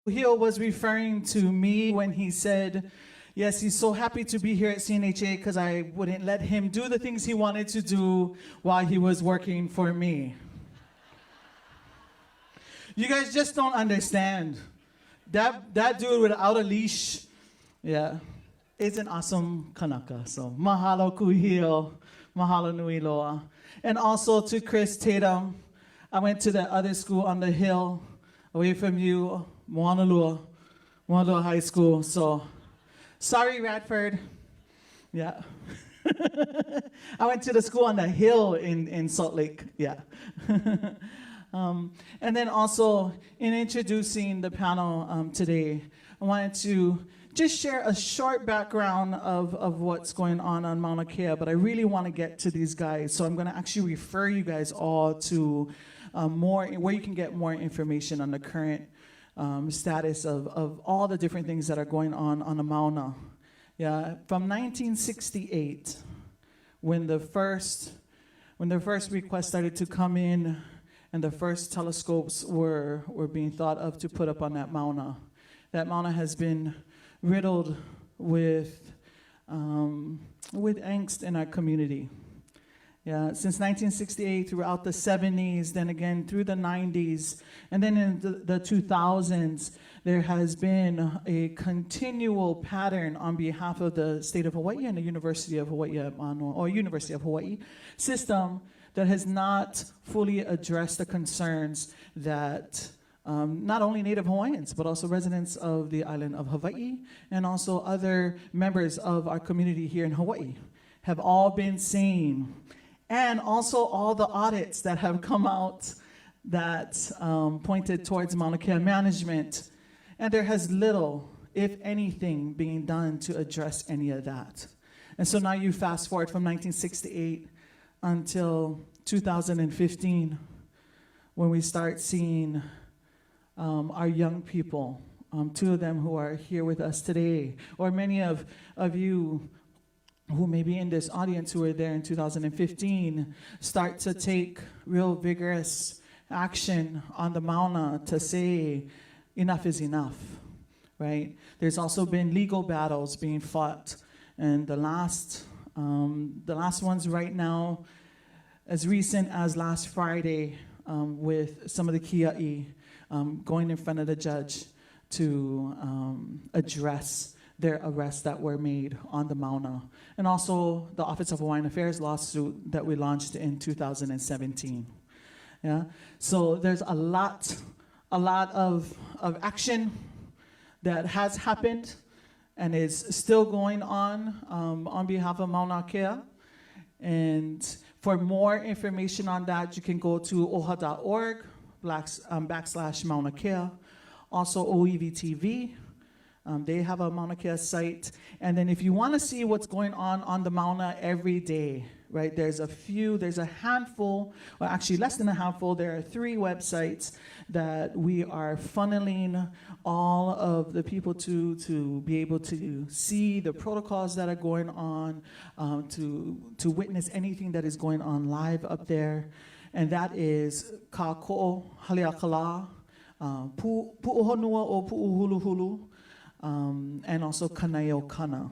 Hill was referring to me when he said, yes, he's so happy to be here at CNHA because I wouldn't let him do the things he wanted to do while he was working for me. You guys just don't understand. That dude without a leash, yeah, is an awesome Kanaka. So mahalo kuhio, mahalo nui loa. And also to Chris Tatum, I went to the other school on the hill, away from you, Moanalua High School. So, sorry, Radford. Yeah. I went to the school on the hill in Salt Lake. Yeah. And then also, in introducing the panel today, I wanted to just share a short background of what's going on Mauna Kea, but I really want to get to these guys. So I'm going to actually refer you guys all to where you can get more information on the current status of all the different things that are going on the Mauna. Yeah, from 1968, when the first requests started to come in and the first telescopes were being thought of to put up on that Mauna has been riddled with angst in our community. Yeah, since 1968, throughout the 70s, then again through the 90s, and then in the 2000s, there has been a continual pattern on behalf of the state of Hawaii and the University of Hawaii or University of Hawaii system that has not fully addressed the concerns that not only Native Hawaiians, but also residents of the island of Hawaii and also other members of our community here in Hawaii have all been saying. And also all the audits that have come out that pointed towards Mauna Kea management. And there has little, if anything, being done to address any of that. And so now you fast forward from 1968 until 2015, when we start seeing our young people, two of them who are here with us today, or many of you who may be in this audience who were there in 2015, start to take real vigorous action on the Mauna to say enough is enough, right? There's also been legal battles being fought, and the last ones right now, as recent as last Friday, with some of the kia'i going in front of the judge to address their arrests that were made on the Mauna. And also the Office of Hawaiian Affairs lawsuit that we launched in 2017. Yeah? So there's a lot of action that has happened and is still going on behalf of Mauna Kea. And for more information on that, you can go to oha.org / Mauna Kea. Also OEV TV. They have a Mauna Kea site. And then if you want to see what's going on the Mauna every day, right, there's a handful, or actually less than a handful, there are 3 websites that we are funneling all of the people to be able to see the protocols that are going on, to witness anything that is going on live up there. And that is Kapu Aloha, Pu'uhonua o Pu'uhuluhulu, and also Kanaio Kana.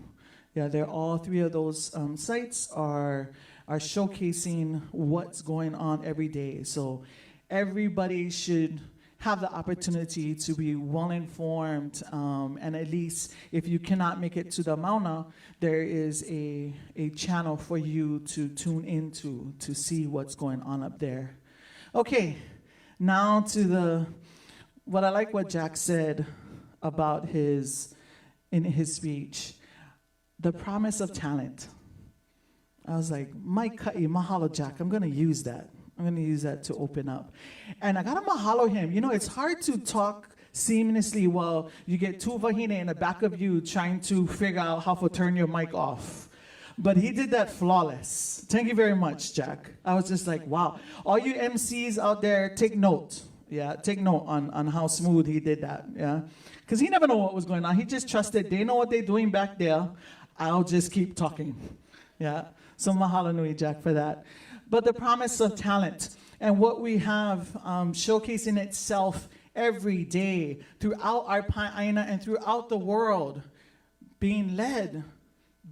Yeah, they're all 3 of those sites are showcasing what's going on every day. So everybody should have the opportunity to be well informed, and at least if you cannot make it to the Mauna, there is a channel for you to tune into to see what's going on up there. Okay, now to what I like what Jack said about in his speech, the promise of talent. I was like, Mike Ka'i, mahalo Jack, I'm gonna use that. I'm gonna use that to open up. And I gotta mahalo him. You know, it's hard to talk seamlessly while you get 2 wahine in the back of you trying to figure out how to turn your mic off. But he did that flawless. Thank you very much, Jack. I was just like, wow. All you MCs out there, take note. Yeah, take note on how smooth he did that, yeah? Because he never knew what was going on. He just trusted, they know what they're doing back there. I'll just keep talking, yeah? So mahalo nui, Jack, for that. But the promise of talent and what we have showcasing itself every day throughout our Pa'aina and throughout the world, being led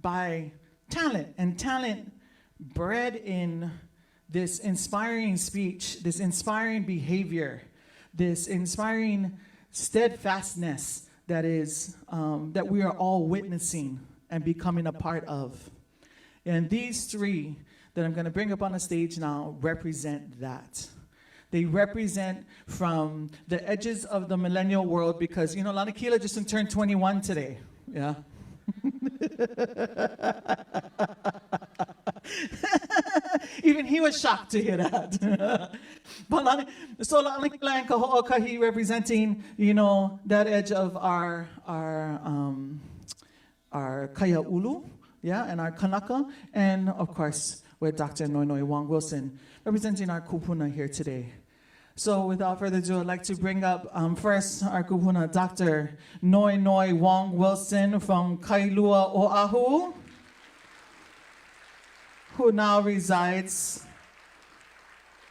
by talent, and talent bred in this inspiring speech, this inspiring behavior, this inspiring steadfastness that is that we are all witnessing and becoming a part of. And these three that I'm going to bring up on the stage now represent that. They represent from the edges of the millennial world, because, you know, Lanakila just turned 21 today. Yeah. Even he was shocked to hear that. But so Lanakila and Kaho'okahi representing, you know, that edge of our Kaya Ulu, yeah, and our Kanaka, and of course with Dr. Noinoi Wong Wilson representing our kupuna here today. So without further ado, I'd like to bring up first our kupuna, Dr. Noinoi Wong Wilson from Kailua, Oahu, who now resides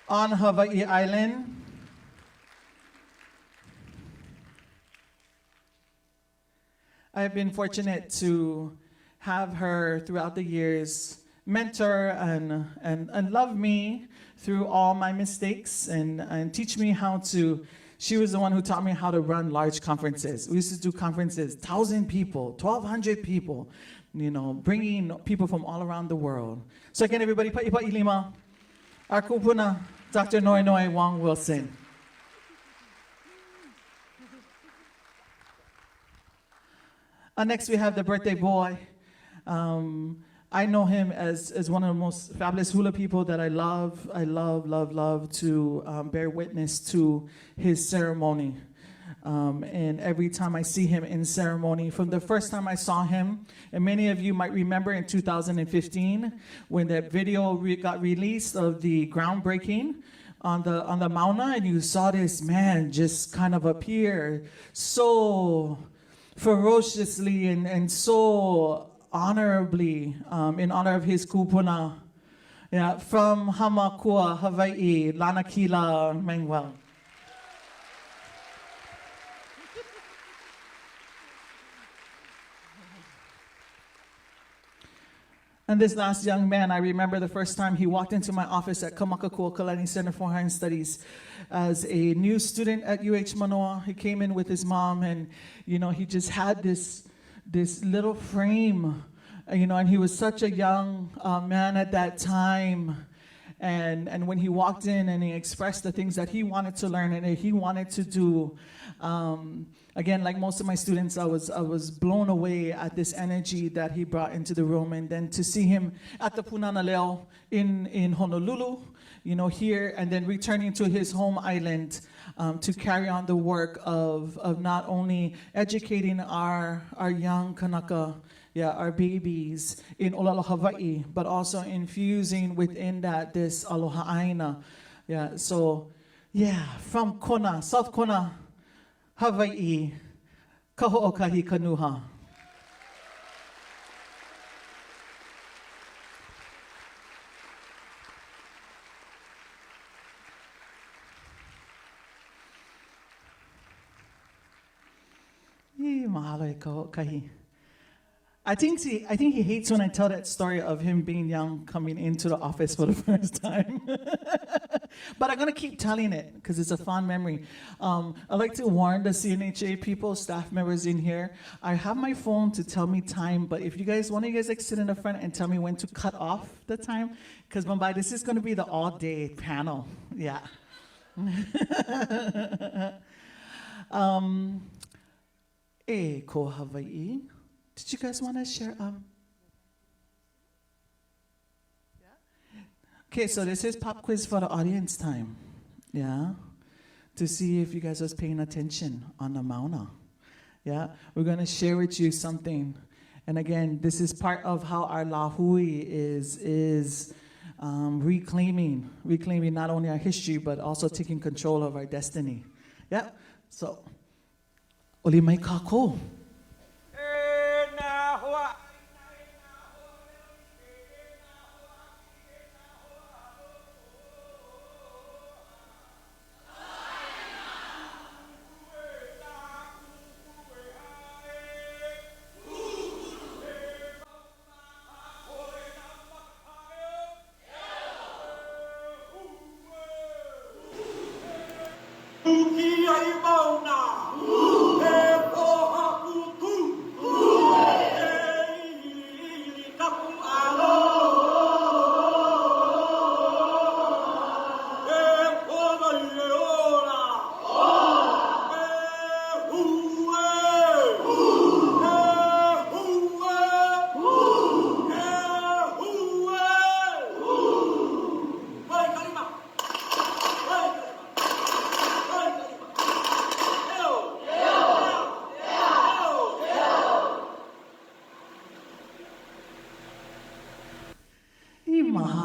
on Hawaii Island. I've been fortunate to have her throughout the years mentor and love me through all my mistakes and teach me how to. She was the one who taught me how to run large conferences. We used to do conferences, 1,000 people, 1,200 people, you know, bringing people from all around the world. So again, everybody, pa'ipa ilima, our kupuna, Dr. Noinoi Wong Wilson. Next, we have the birthday boy. I know him as one of the most fabulous hula people that I love. I love to bear witness to his ceremony. And every time I see him in ceremony, from the first time I saw him, and many of you might remember in 2015 when that video got released of the groundbreaking on the Mauna, and you saw this man just kind of appear so ferociously and so honorably in honor of his kupuna. Yeah, from Hamakua, Hawaii, Lanakila, Manuel. And this last young man, I remember the first time he walked into my office at Kamakakua Kalani Center for Higher Studies as a new student at UH Manoa. He came in with his mom, and, you know, he just had this little frame, you know, and he was such a young man at that time. And when he walked in and he expressed the things that he wanted to learn and that he wanted to do, again, like most of my students, I was blown away at this energy that he brought into the room. And then to see him at the Punana Leo in Honolulu, you know, here, and then returning to his home island to carry on the work of not only educating our young Kanaka, yeah, our babies in Olelo, Hawaii, but also infusing within that this Aloha Aina. Yeah, so, yeah, from Kona, South Kona, Hawaii, Kaho'okahi Kanuha. Mahalo e Kaho'okahi. I think he hates when I tell that story of him being young coming into the office for the first time. But I'm going to keep telling it because it's a fond memory. I'd like to warn the CNHA people, staff members in here. I have my phone to tell me time, but if one of you guys like sit in the front and tell me when to cut off the time, because Mumbai, this is going to be the all-day panel. Yeah. Ko Hawaii. Did you guys want to share? Yeah? Okay, so this is pop quiz for the audience time. Yeah? To see if you guys was paying attention on the Mauna. Yeah? We're going to share with you something. And again, this is part of how our Lahui is reclaiming not only our history, but also taking control of our destiny. Yeah? So, Oli mai kako.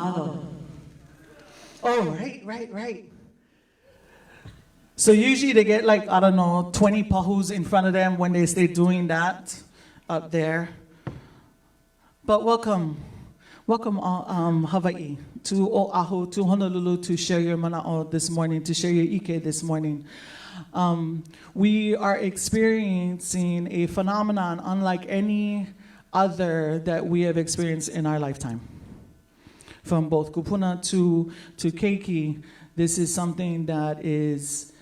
mahalo. Oh, right. So usually they get like, I don't know, 20 pahus in front of them when they stay doing that up there. But welcome Hawaii, to Oahu, to Honolulu, to share your mana'o this morning, to share your ike this morning. We are experiencing a phenomenon unlike any other that we have experienced in our lifetime. From both kupuna to keiki, this is something that is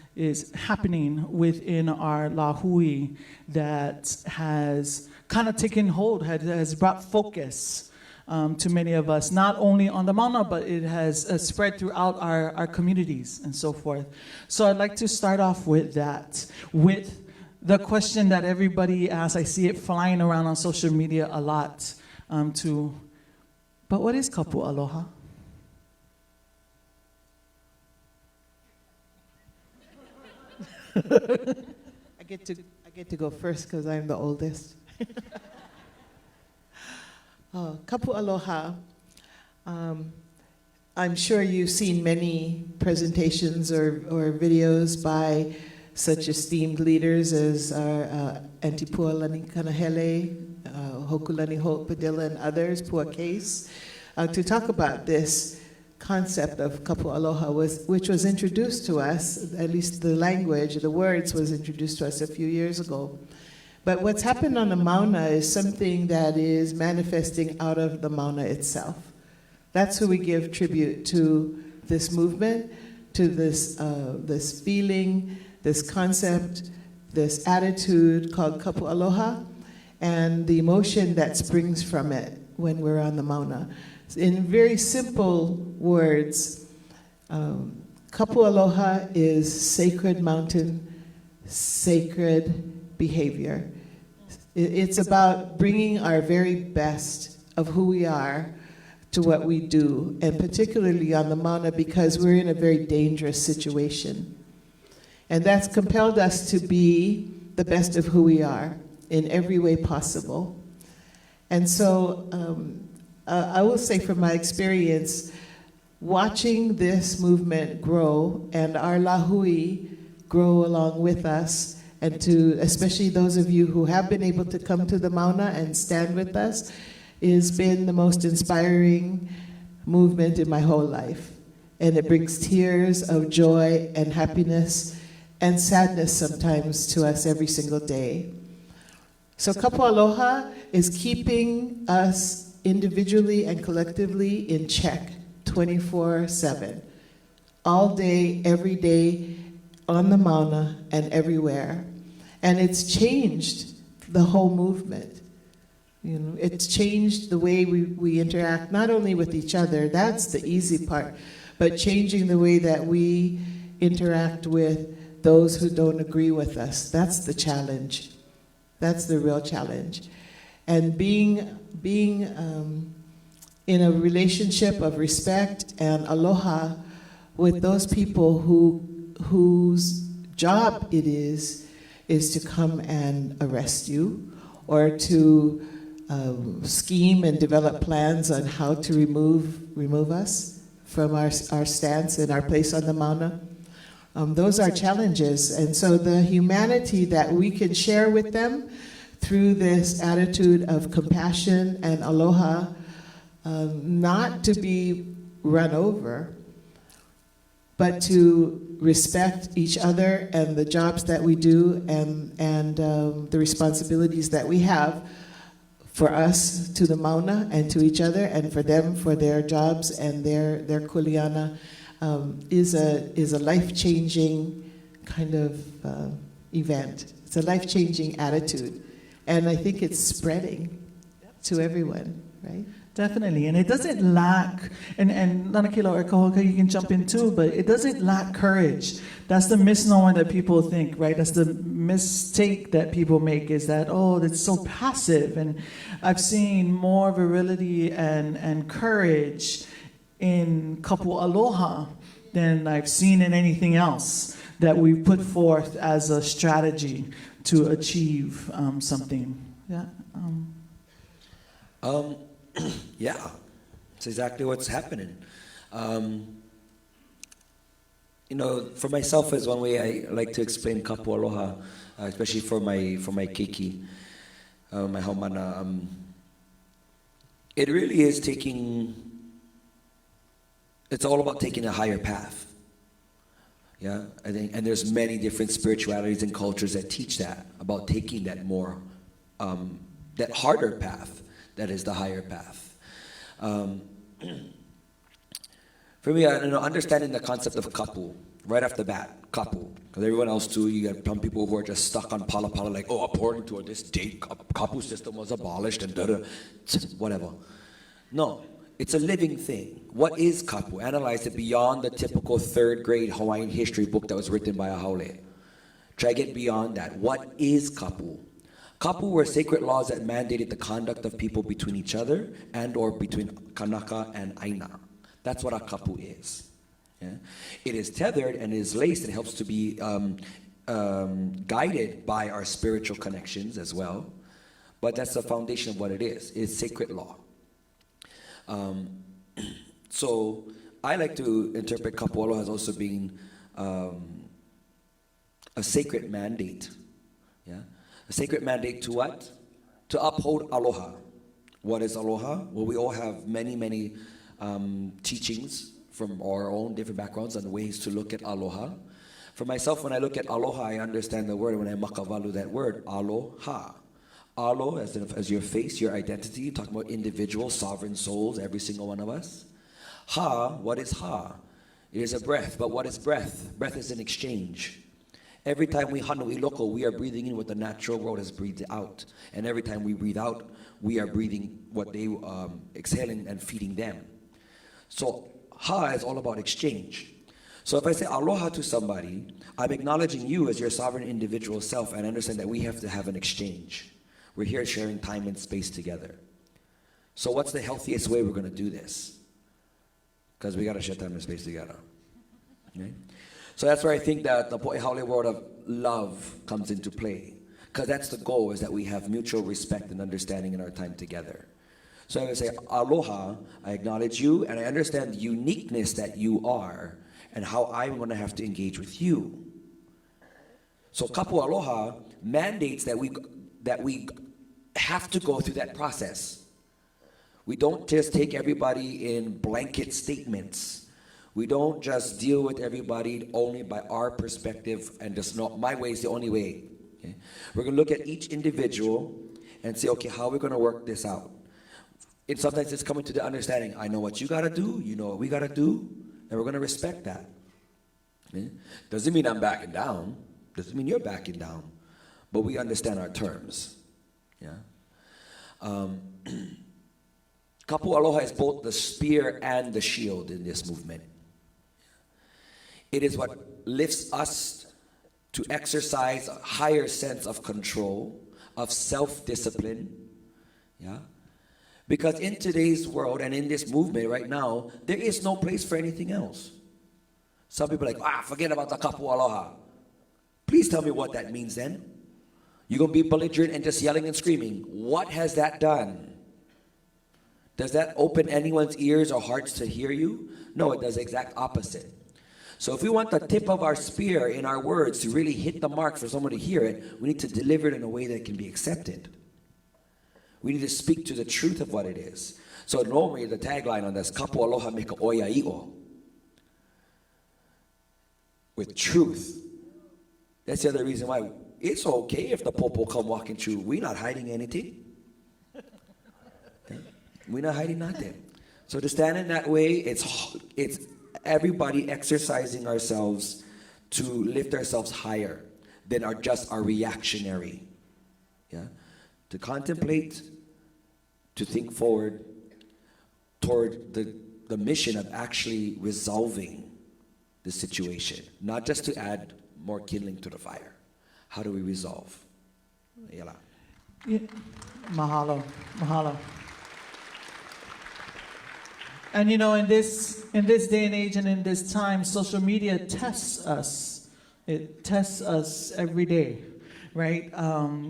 happening within our lahui that has kind of taken hold, has brought focus to many of us, not only on the mauna, but it has spread throughout our communities and so forth. So I'd like to start off with that, with the question that everybody asks. I see it flying around on social media a lot, but what is Kapu Aloha? I get to go first because I'm the oldest. Kapu Aloha. I'm sure you've seen many presentations or videos by such esteemed leaders as our Antipua Lani Kanahele, Hokulani Hope Padilla, and others, Pua Case, to talk about this concept of Kapu Aloha, which was introduced to us, at least the language, the words was introduced to us a few years ago. But what's happened on the Mauna is something that is manifesting out of the Mauna itself. That's who we give tribute to this movement, to this feeling, this concept, this attitude called Kapu Aloha, and the emotion that springs from it when we're on the Mauna. In very simple words, Kapu Aloha is sacred mountain, sacred behavior. It's about bringing our very best of who we are to what we do, and particularly on the Mauna because we're in a very dangerous situation. And that's compelled us to be the best of who we are in every way possible. And so I will say from my experience, watching this movement grow and our lahui grow along with us, and to especially those of you who have been able to come to the Mauna and stand with us, has been the most inspiring movement in my whole life. And it brings tears of joy and happiness and sadness sometimes to us every single day. So Kapu Aloha is keeping us individually and collectively in check 24/7, all day, every day, on the Mauna and everywhere. And it's changed the whole movement. You know, it's changed the way we interact, not only with each other, that's the easy part, but changing the way that we interact with those who don't agree with us. That's the challenge. That's the real challenge. And being in a relationship of respect and aloha with those people whose job it is to come and arrest you, or to scheme and develop plans on how to remove us from our stance and our place on the Mauna. Those are challenges, and so the humanity that we can share with them through this attitude of compassion and aloha, not to be run over, but to respect each other and the jobs that we do and the responsibilities that we have for us to the Mauna and to each other, and for them for their jobs and their kuleana, is a life-changing kind of event. It's a life-changing attitude, and I think it's spreading to everyone, right? Definitely, and it doesn't lack, and Nanakila or Kahoka, you can jump in too, but it doesn't lack courage. That's the misnomer that people think, right? That's the mistake that people make, is that, oh, that's so passive. And I've seen more virility and courage in Kapu Aloha than I've seen in anything else that we've put forth as a strategy to achieve something. Yeah. Yeah, It's exactly what's happening. You know, for myself, is one way I like to explain Kapu Aloha, especially for my keiki, my haumana. It really is it's all about taking a higher path. Yeah, I think, and there's many different spiritualities and cultures that teach that, about taking that more, that harder path, that is the higher path. For me, understanding the concept of kapu, right off the bat, kapu, because everyone else too, you got some people who are just stuck on pala pala, like, oh, according to this date, kapu system was abolished and whatever. No. It's a living thing. What is kapu? Analyze it beyond the typical third grade Hawaiian history book that was written by a haole. Try to get beyond that. What is kapu? Kapu were sacred laws that mandated the conduct of people between each other and or between Kanaka and Aina. That's what a kapu is. Yeah? It is tethered and is laced and helps to be guided by our spiritual connections as well. But that's the foundation of what it is. It's sacred law. So I like to interpret Kapu Aloha as also being a sacred mandate. Yeah? A sacred mandate to what? To uphold aloha. What is aloha? Well, we all have many, many teachings from our own different backgrounds and ways to look at aloha. For myself, when I look at aloha, I understand the word. When I makavalu that word, aloha. Alo, as your face, your identity, talking about individual, sovereign souls, every single one of us. Ha, what is ha? It is a breath, but what is breath? Breath is an exchange. Every time we hanu iloko, we are breathing in what the natural world has breathed out. And every time we breathe out, we are breathing what they exhaling and feeding them. So ha is all about exchange. So if I say aloha to somebody, I'm acknowledging you as your sovereign individual self, and I understand that we have to have an exchange. We're here sharing time and space together. So what's the healthiest way we're going to do this? Because we got to share time and space together. Okay? So that's where I think that the po'ehaole world of love comes into play. Because that's the goal, is that we have mutual respect and understanding in our time together. So I would say, aloha, I acknowledge you, and I understand the uniqueness that you are, and how I'm going to have to engage with you. So kapu aloha mandates that we have to go through that process. We don't just take everybody in blanket statements. We don't just deal with everybody only by our perspective and just not my way is the only way. Okay? We're going to look at each individual and say, okay, how are we going to work this out? And sometimes it's coming to the understanding, I know what you got to do, you know what we got to do, and we're going to respect that. Okay? Doesn't mean I'm backing down. Doesn't mean you're backing down. But we understand our terms. Yeah. Kapu Aloha is both the spear and the shield in this movement. It is what lifts us to exercise a higher sense of control, of self-discipline. Yeah. Because in today's world and in this movement right now, there is no place for anything else. Some people are like, forget about the Kapu Aloha. Please tell me what that means then. You're going to be belligerent and just yelling and screaming. What has that done? Does that open anyone's ears or hearts to hear you? No, it does the exact opposite. So if we want the tip of our spear in our words to really hit the mark for someone to hear it, we need to deliver it in a way that can be accepted. We need to speak to the truth of what it is. So normally the tagline on this, Kapu Aloha me ka oia i'o. With truth. That's the other reason why it's okay if the popo come walking through. We're not hiding anything. Okay? We're not hiding nothing. So to stand in that way, it's everybody exercising ourselves to lift ourselves higher than our reactionary. Yeah? To contemplate, to think forward toward the mission of actually resolving the situation, not just to add more kindling to the fire. How do we resolve? Yala. Yeah. Mahalo, mahalo. And in this day and age and in this time, social media tests us. It tests us every day, right?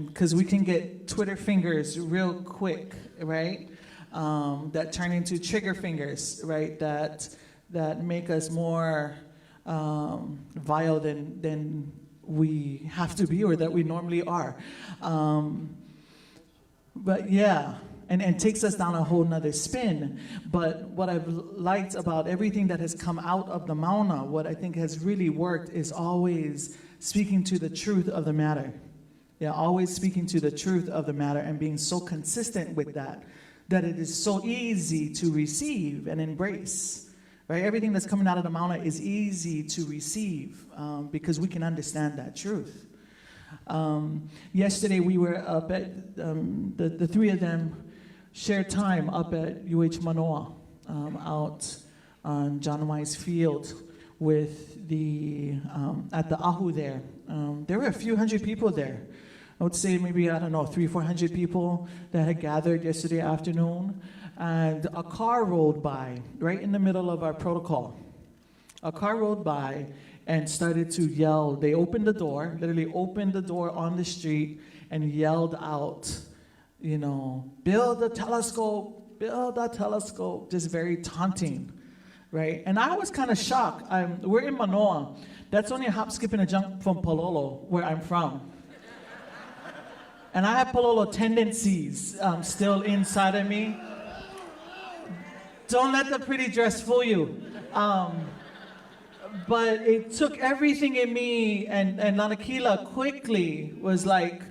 Because we can get Twitter fingers real quick, right? that turn into trigger fingers, right? That make us more vile than we have to be or that we normally are. But yeah, and takes us down a whole nother spin. But what I've liked about everything that has come out of the Mauna, what I think has really worked is always speaking to the truth of the matter. Yeah, always speaking to the truth of the matter and being so consistent with that it is so easy to receive and embrace. Right? Everything that's coming out of the Mauna is easy to receive because we can understand that truth. Yesterday we were up at, the three of them shared time up at UH Manoa, out on John Wise Field with the, at the Ahu there. There were a few hundred people there. I would say maybe, 300-400 people that had gathered yesterday afternoon. And a car rolled by right in the middle of our protocol. A car rolled by and started to yell. They opened the door, literally opened the door on the street and yelled out, build a telescope, just very taunting, right? And I was kind of shocked. We're in Manoa. That's only a hop, skip, and a jump from Pololo, where I'm from. And I have Pololo tendencies still inside of me. Don't let the pretty dress fool you. But it took everything in me, and Nanakila quickly was like,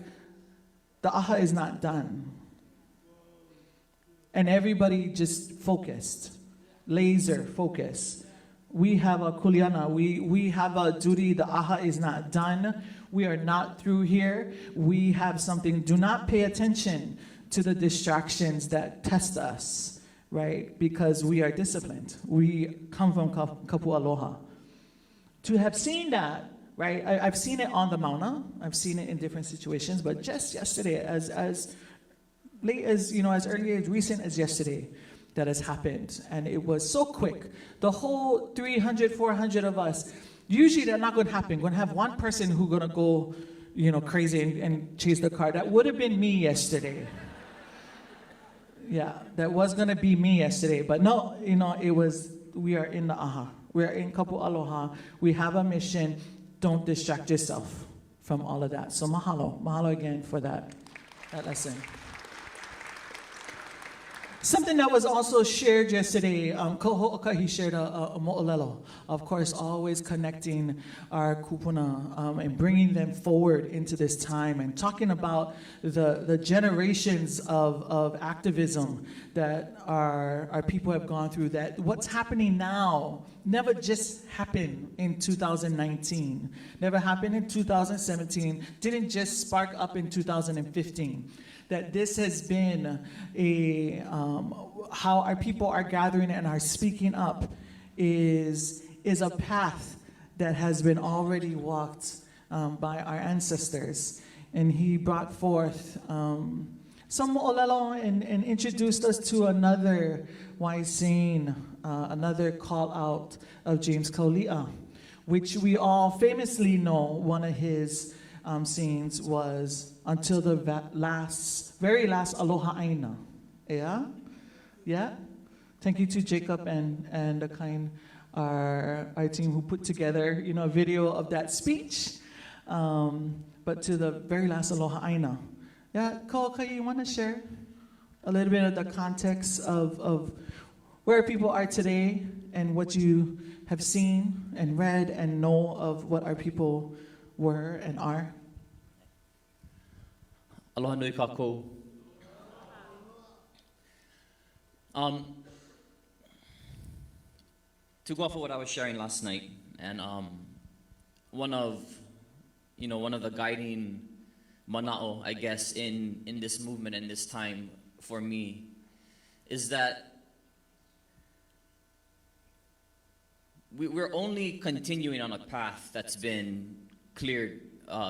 the aha is not done. And everybody just focused, laser focus. We have a kuleana, we have a duty, the aha is not done. We are not through here. We have something, do not pay attention to the distractions that test us, right? Because we are disciplined. We come from Kapu Aloha. To have seen that, right? I've seen it on the Mauna. I've seen it in different situations, but just yesterday, as late as, as early as recent as yesterday, that has happened. And it was so quick. The whole 300, 400 of us, usually that's not going to happen. We're going to have one person who's going to go, crazy and chase the car. That would have been me yesterday. Yeah, that was going to be me yesterday. But no, we are in the aha. We are in Kapu Aloha. We have a mission. Don't distract yourself from all of that. So mahalo. Mahalo again for that lesson. Something that was also shared yesterday, Koho'oka, he shared a mo'olelo. Of course, always connecting our kupuna and bringing them forward into this time and talking about the generations of activism that our people have gone through, that what's happening now never just happened in 2019, never happened in 2017, didn't just spark up in 2015. That this has been how our people are gathering and are speaking up is a path that has been already walked by our ancestors. And he brought forth some mo'olelo and introduced us to another wise saying, another call out of James Kauli'a, which we all famously know. One of his scenes was until the very last aloha aina. Yeah? Yeah? Thank you to Jacob and the kind our team who put together, a video of that speech. But to the very last aloha aina. Yeah, Ko'oka, you want to share a little bit of the context of where people are today and what you have seen and read and know of what our people were and are? Aloha nui kākou. To go off of what I was sharing last night, and one of the guiding mana'o, I guess, in this movement and this time for me, is that we're only continuing on a path that's been cleared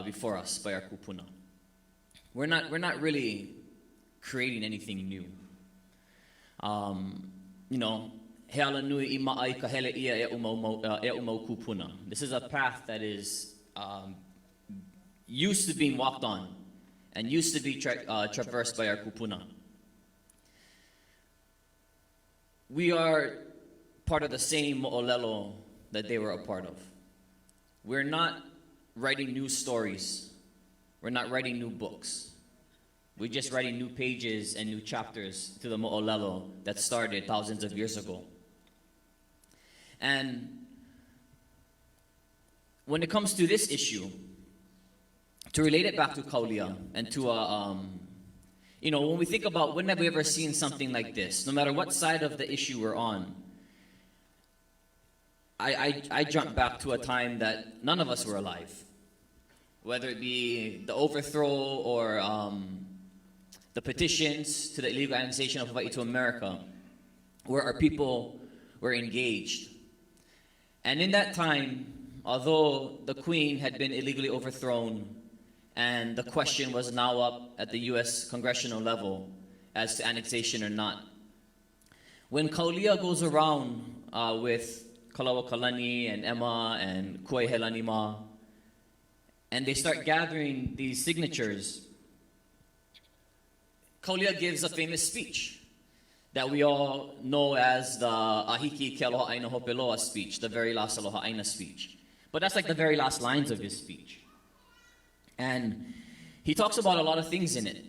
before us by our kupuna. We're not really creating anything new. He ala nui I ma'ai ka hele ia e umau kupuna. This is a path that is used to being walked on and used to be traversed by our kupuna. we are part of the same mo'olelo that they were a part of. We're not writing new stories. We're not writing new books. We're just writing new pages and new chapters to the mo'olelo that started thousands of years ago. And when it comes to this issue, to relate it back to Kaulia and to when we think about when have we ever seen something like this, no matter what side of the issue we're on, I jump back to a time that none of us were alive. Whether it be the overthrow or the petitions to the illegal annexation of Hawaii to America, where our people were engaged. And in that time, although the Queen had been illegally overthrown, and the question was now up at the U.S. congressional level as to annexation or not, when Kaulia goes around with Kalawa Kalani and Emma and Kue Helanima, and they start gathering these signatures, Kaulia gives a famous speech that we all know as the Ahiki Ke Aloha Aina Hopeloa speech, the very last Aloha Aina speech. But that's like the very last lines of his speech. And he talks about a lot of things in it.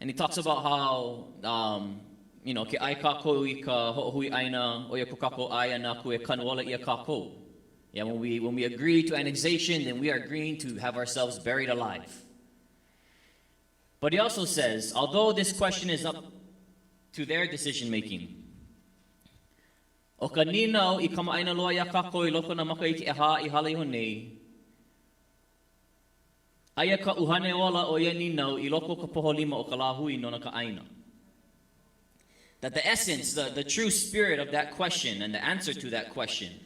And he talks about how, ke ai kako I ka ho'ohui aina o ia kokako ai na kue kanuola ia kako. Yeah, when we agree to annexation, then we are agreeing to have ourselves buried alive. But he also says, although this question is up to their decision making, o kanina I kamaaina loa ia kako I loko na makaiki eha I hala iho nei, aia ka uhane ola o ia ninau I loko ka poholima o ka lahui no na ka aina. That the essence, the true spirit of that question and the answer to that question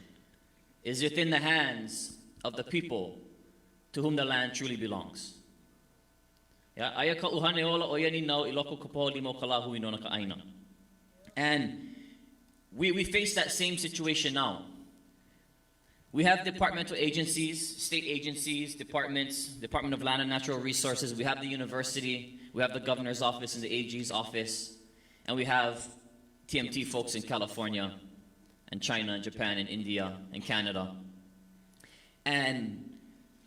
is within the hands of the people to whom the land truly belongs. Yeah, aia ka uhane ola o ia ninau I loko ka poholima o ka lahui no na ka aina. And we face that same situation now. We have departmental agencies, state agencies, departments, Department of Land and Natural Resources. We have the university. We have the governor's office and the AG's office. And we have TMT folks in California and China and Japan and India and Canada. And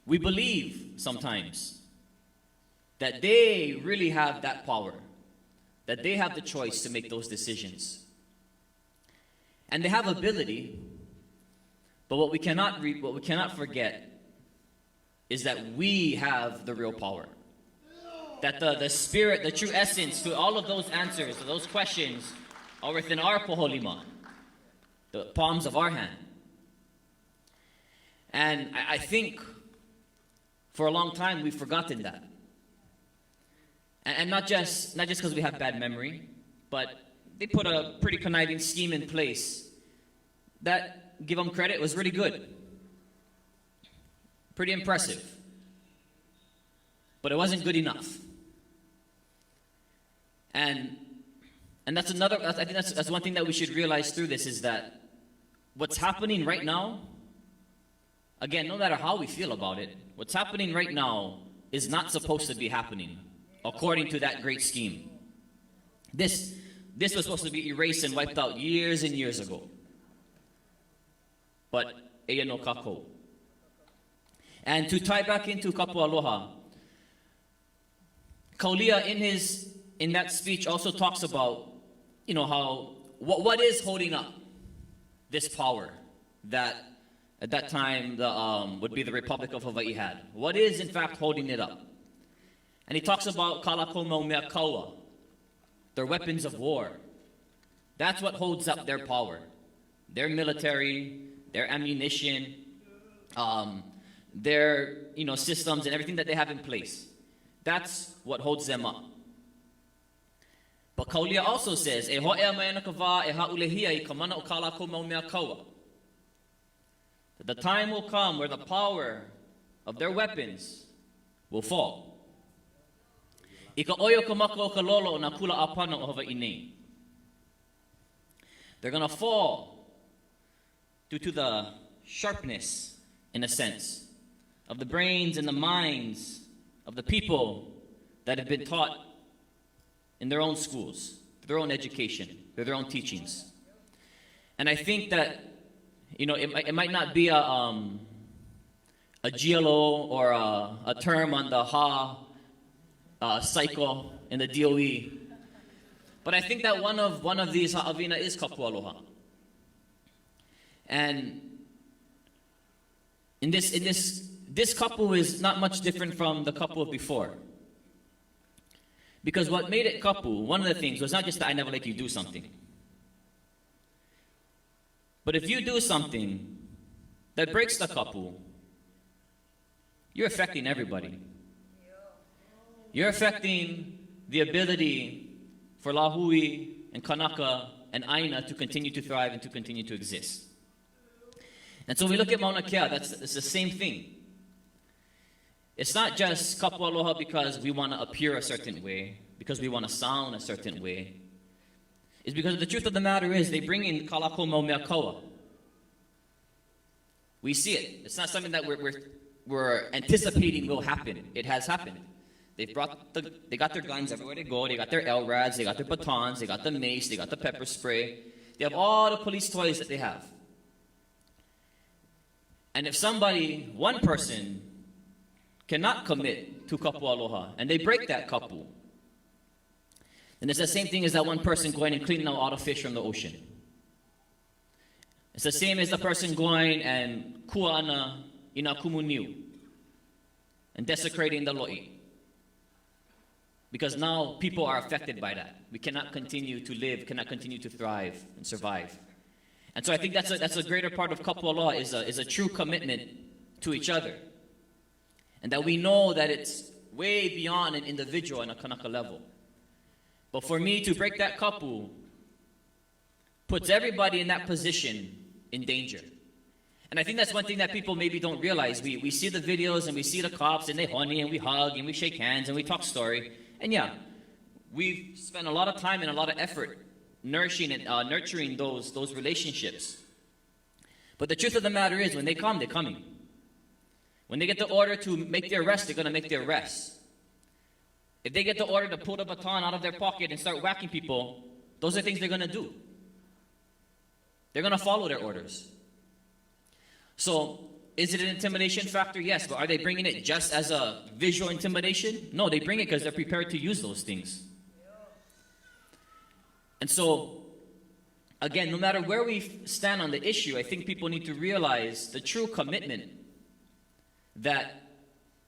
we believe sometimes that they really have that power, that they have the choice to make those decisions. And they have ability, but what we cannot forget is that we have the real power. That the spirit, the true essence to all of those answers, to those questions, are within our poholima, the palms of our hand. And I think for a long time we've forgotten that. And not just because we have bad memory, but they put a pretty conniving scheme in place that, give them credit, was really good. Pretty impressive. But it wasn't good enough. And that's another, I think that's one thing that we should realize through this, is that what's happening right now, again, no matter how we feel about it, what's happening right now is not supposed to be happening according to that great scheme. This was supposed to be erased and wiped out years and years ago. But eia no kako. And to tie back into Kapu Aloha, Kaulia in that speech also talks about, how what is holding up this power that at that time would be the Republic of Hawaii had. What is in fact holding it up? And he talks about kalako mea kaua, their weapons of war. That's what holds up their power. Their military, their ammunition, their systems and everything that they have in place. That's what holds them up. But Kaulia also says, e ho'ea mai ana ka wā e ha'ulehia I ka mana o kalako mau mea kaua. That the time will come where the power of their weapons will fall. I ka oio ka maka o ka lolo o na kula apana o Hawaii nei. They're going to fall due to the sharpness, in a sense, of the brains and the minds of the people that have been taught in their own schools, their own education, their own teachings. And I think that, it might not be a GLO or a term on the cycle in the DOE, but I think that one of these ha'awina is Kapu Aloha. And in this kapu is not much different from the kapu of before. Because what made it kapu, one of the things, was not just that I never let you do something. But if you do something that breaks the kapu, you're affecting everybody. You're affecting the ability for Lahui and Kanaka and Aina to continue to thrive and to continue to exist. And so we look at Mauna Kea, it's the same thing. It's not just Kapu Aloha because we want to appear a certain way, because we want to sound a certain way. It's because the truth of the matter is they bring in Kalako Mau Mea Kaua. We see it. It's not something that we're anticipating will happen. It has happened. They got their guns everywhere they go. They got their LRADs, they got their batons, they got the mace, they got the pepper spray. They have all the police toys that they have. And if one person, cannot commit to Kapu Aloha, and they break that kapu, then it's the same thing as that one person going and cleaning out all the fish from the ocean. It's the same as the person going and kua'ana ina kumuniu and desecrating the lo'i. Because now people are affected by that. We cannot continue to live, cannot continue to thrive and survive. And so I think that's a greater part of Kapu Aloha is a true commitment to each other. And that we know that it's way beyond an individual on a Kanaka level. But for me to break that kapu puts everybody in that position in danger. And I think that's one thing that people maybe don't realize. We see the videos and we see the cops and they honey and we hug and we shake hands and we talk story. And yeah, we've spent a lot of time and a lot of effort nurturing those relationships. But the truth of the matter is, when they come, they're coming. When they get the order to make their arrest, they're going to make their arrest. If they get the order to pull the baton out of their pocket and start whacking people, those are things they're going to do. They're going to follow their orders. So, is it an intimidation factor? Yes, but are they bringing it just as a visual intimidation? No, they bring it because they're prepared to use those things. And so, again, no matter where we stand on the issue, I think people need to realize the true commitment that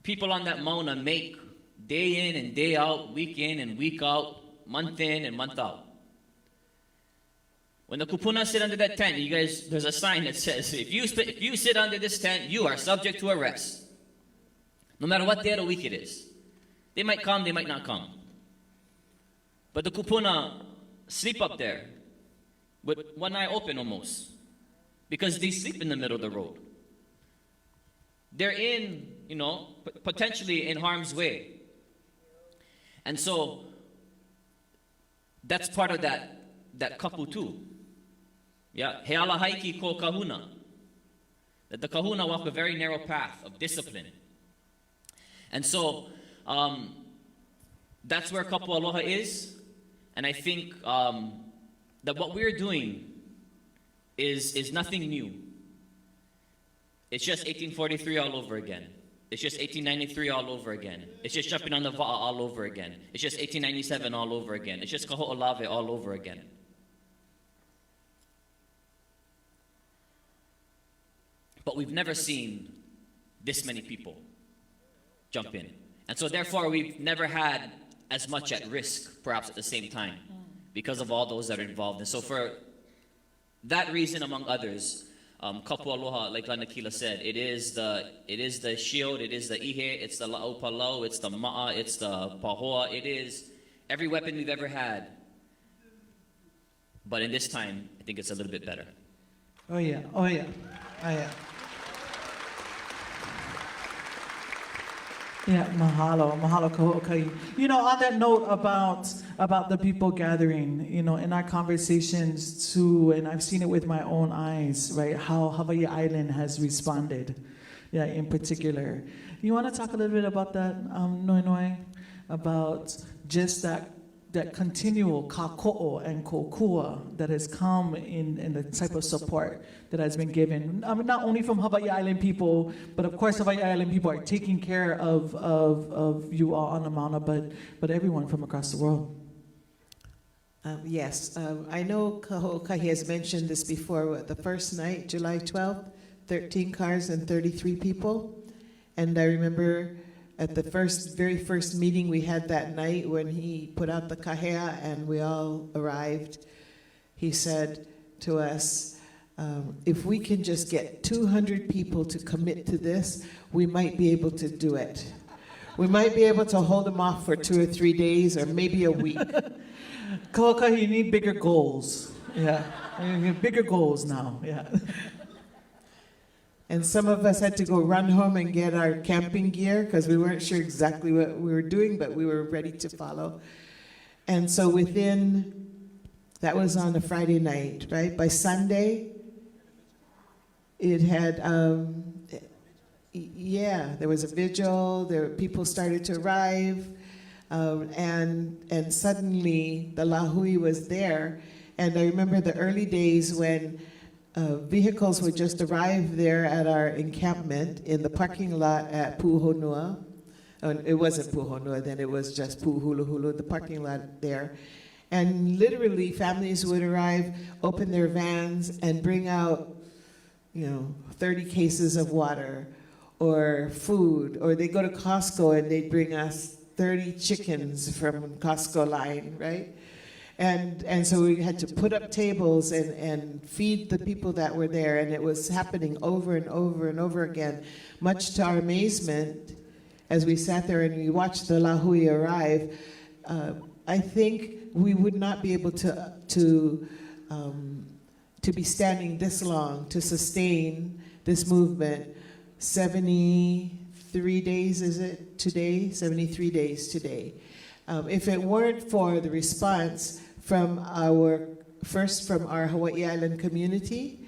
people on that Mauna make day in and day out, week in and week out, month in and month out. When the kupuna sit under that tent, you guys, there's a sign that says, if you sit under this tent, you are subject to arrest. No matter what day of the week it is. They might come, they might not come. But the kupuna sleep up there with one eye open almost, because they sleep in the middle of the road. They're in, potentially in harm's way. And so, that's part of that kapu too. Yeah, he ala haiki ko kahuna. That the kahuna walk a very narrow path of discipline. And so, that's where Kapu Aloha is. And I think that what we're doing is nothing new. It's just 1843 all over again. It's just 1893 all over again. It's just jumping on the va'a all over again. It's just 1897 all over again. It's just kaho'olave all over again. But we've never seen this many people jump in. And so therefore we've never had as much at risk, perhaps at the same time, because of all those that are involved. And so for that reason, among others, Kapu Aloha, like Lanakila said, it is the shield, it is the ihe, it's the la'au palau, it's the ma'a, it's the pahoa, it is every weapon we've ever had. But in this time, I think it's a little bit better. Oh yeah, oh yeah, oh yeah. Yeah, mahalo kaho'okai. On that note about the people gathering, in our conversations too, and I've seen it with my own eyes, right? How Hawaii Island has responded, in particular. You want to talk a little bit about that, Noi Noi, about just that that continual kako'o and kokua that has come in the type of support that has been given. I mean, not only from Hawaii Island people, but of course Hawaii Island people are taking care of you all on the Mauna, but everyone from across the world. Yes, I know Kaho'okahi has mentioned this before. The first night, July 12th, 13 cars and 33 people. And I remember at the very first meeting we had that night when he put out the kahea and we all arrived, he said to us, if we can just get 200 people to commit to this, we might be able to do it. We might be able to hold them off for 2 or 3 days or maybe a week. Kaho'okahi, you need bigger goals. Yeah, you need bigger goals now. Yeah. And some of us had to go run home and get our camping gear because we weren't sure exactly what we were doing, but we were ready to follow. And so that was on a Friday night, right? By Sunday, it had, there was a vigil, people started to arrive, and suddenly the lahui was there. And I remember the early days when vehicles would just arrive there at our encampment in the parking lot at Puhonua. It wasn't Puhonua then, it was just Puhuluhulu, the parking lot there. And literally families would arrive, open their vans, and bring out, 30 cases of water or food. Or they go to Costco and they'd bring us 30 chickens from Costco line, right? And so we had to put up tables and feed the people that were there, and it was happening over and over and over again, much to our amazement as we sat there and we watched the lahui arrive. I think we would not be able to be standing this long to sustain this movement. 73 days, is it today? 73 days today. If it weren't for the response from our Hawaii Island community,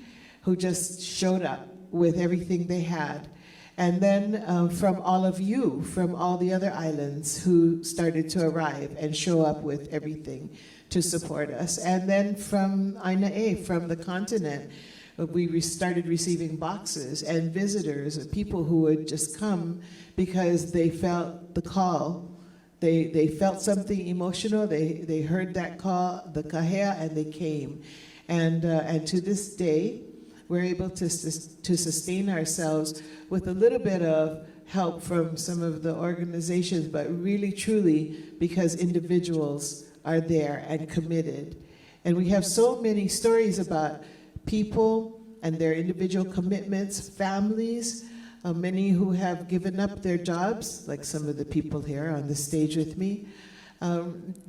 who just showed up with everything they had, and then from all of you, from all the other islands who started to arrive and show up with everything to support us, and then from Aina, from the continent, we started receiving boxes and visitors, people who would just come because they felt the call. They felt something emotional. They heard that call, the kahea, and they came. And to this day, we're able to sustain ourselves with a little bit of help from some of the organizations, but really, truly, because individuals are there and committed. And we have so many stories about people and their individual commitments, families, many who have given up their jobs, like some of the people here on the stage with me,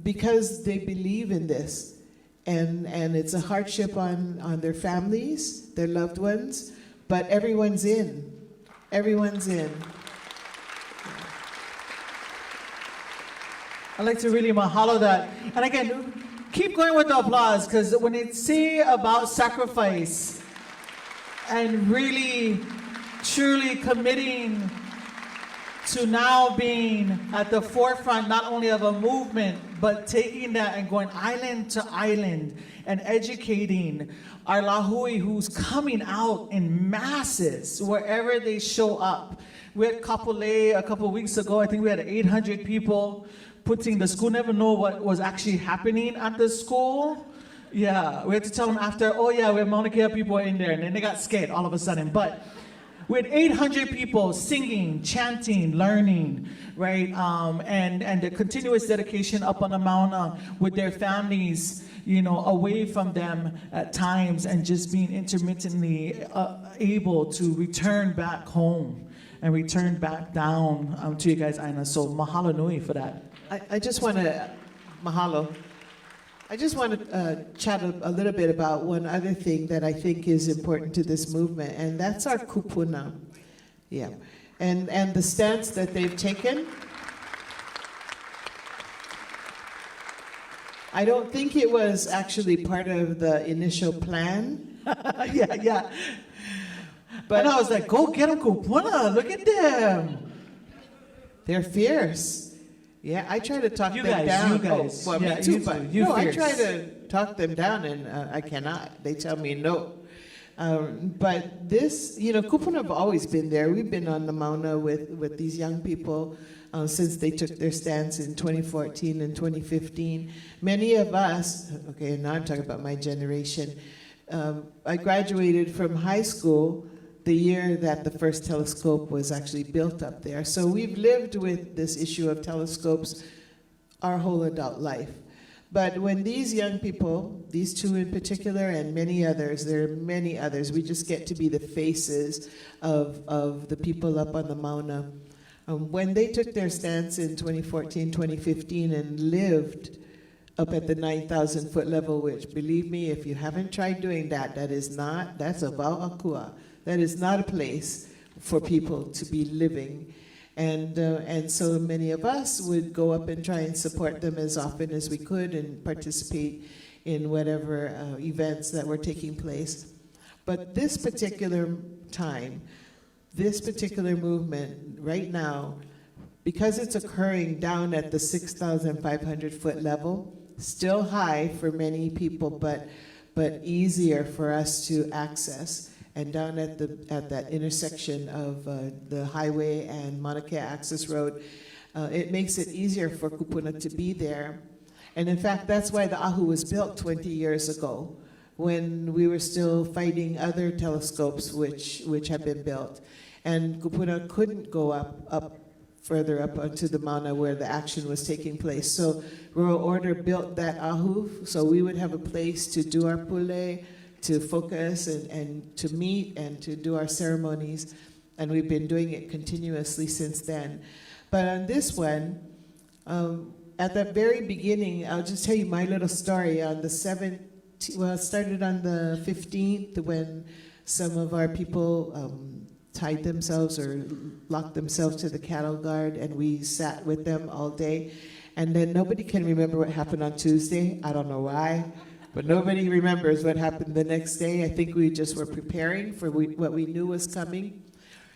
because they believe in this. And it's a hardship on their families, their loved ones, but everyone's in. Everyone's in. I'd like to really mahalo that. And again, keep going with the applause, because when they say about sacrifice and really truly committing to now being at the forefront not only of a movement, but taking that and going island to island and educating our lahui who's coming out in masses wherever they show up. We had Kapolei a couple of weeks ago. I think we had 800 people putting the school, never know what was actually happening at the school. Yeah, we had to tell them after, oh yeah, we have Mauna Kea people in there, and then they got scared all of a sudden. But we had 800 people singing, chanting, learning, right? And the continuous dedication up on the Mauna with their families, away from them at times, and just being intermittently able to return back home and return back down to you guys, Aina. So mahalo nui for that. I just want to, mahalo. I just want to chat a little bit about one other thing that I think is important to this movement, and that's our kupuna. Yeah. And the stance that they've taken. I don't think it was actually part of the initial plan. Yeah. But I was like, go get them kupuna, look at them. They're fierce. Yeah, I try to talk You them guys, down. you guys. Oh, well, Yeah, me too, you but too. You no, I fierce. try to talk them down, and I cannot. They tell me no. But this, Kupuna have always been there. We've been on the Mauna with these young people since they took their stance in 2014 and 2015. Many of us, okay, now I'm talking about my generation, I graduated from high school the year that the first telescope was actually built up there. So we've lived with this issue of telescopes our whole adult life. But when these young people, these two in particular and many others, there are many others, we just get to be the faces of the people up on the Mauna. When they took their stance in 2014, 2015 and lived up at the 9,000 foot level, which believe me, if you haven't tried doing that, that's a wauakua. That is not a place for people to be living. And so many of us would go up and try and support them as often as we could and participate in whatever events that were taking place. But this particular time, this particular movement right now, because it's occurring down at the 6,500 foot level, still high for many people, but easier for us to access. And down at that intersection of the highway and Mauna Kea Access Road, it makes it easier for kupuna to be there. And in fact, that's why the Ahu was built 20 years ago, when we were still fighting other telescopes which have been built. And kupuna couldn't go up further up onto the Mauna where the action was taking place. So Royal Order built that Ahu, so we would have a place to do our pule, to focus and to meet and to do our ceremonies, and we've been doing it continuously since then. But on this one, at the very beginning, I'll just tell you my little story. On the 17th, well, it started on the 15th when some of our people tied themselves or locked themselves to the cattle guard, and we sat with them all day. And then nobody can remember what happened on Tuesday. I don't know why. But nobody remembers what happened the next day. I think we just were preparing for what we knew was coming.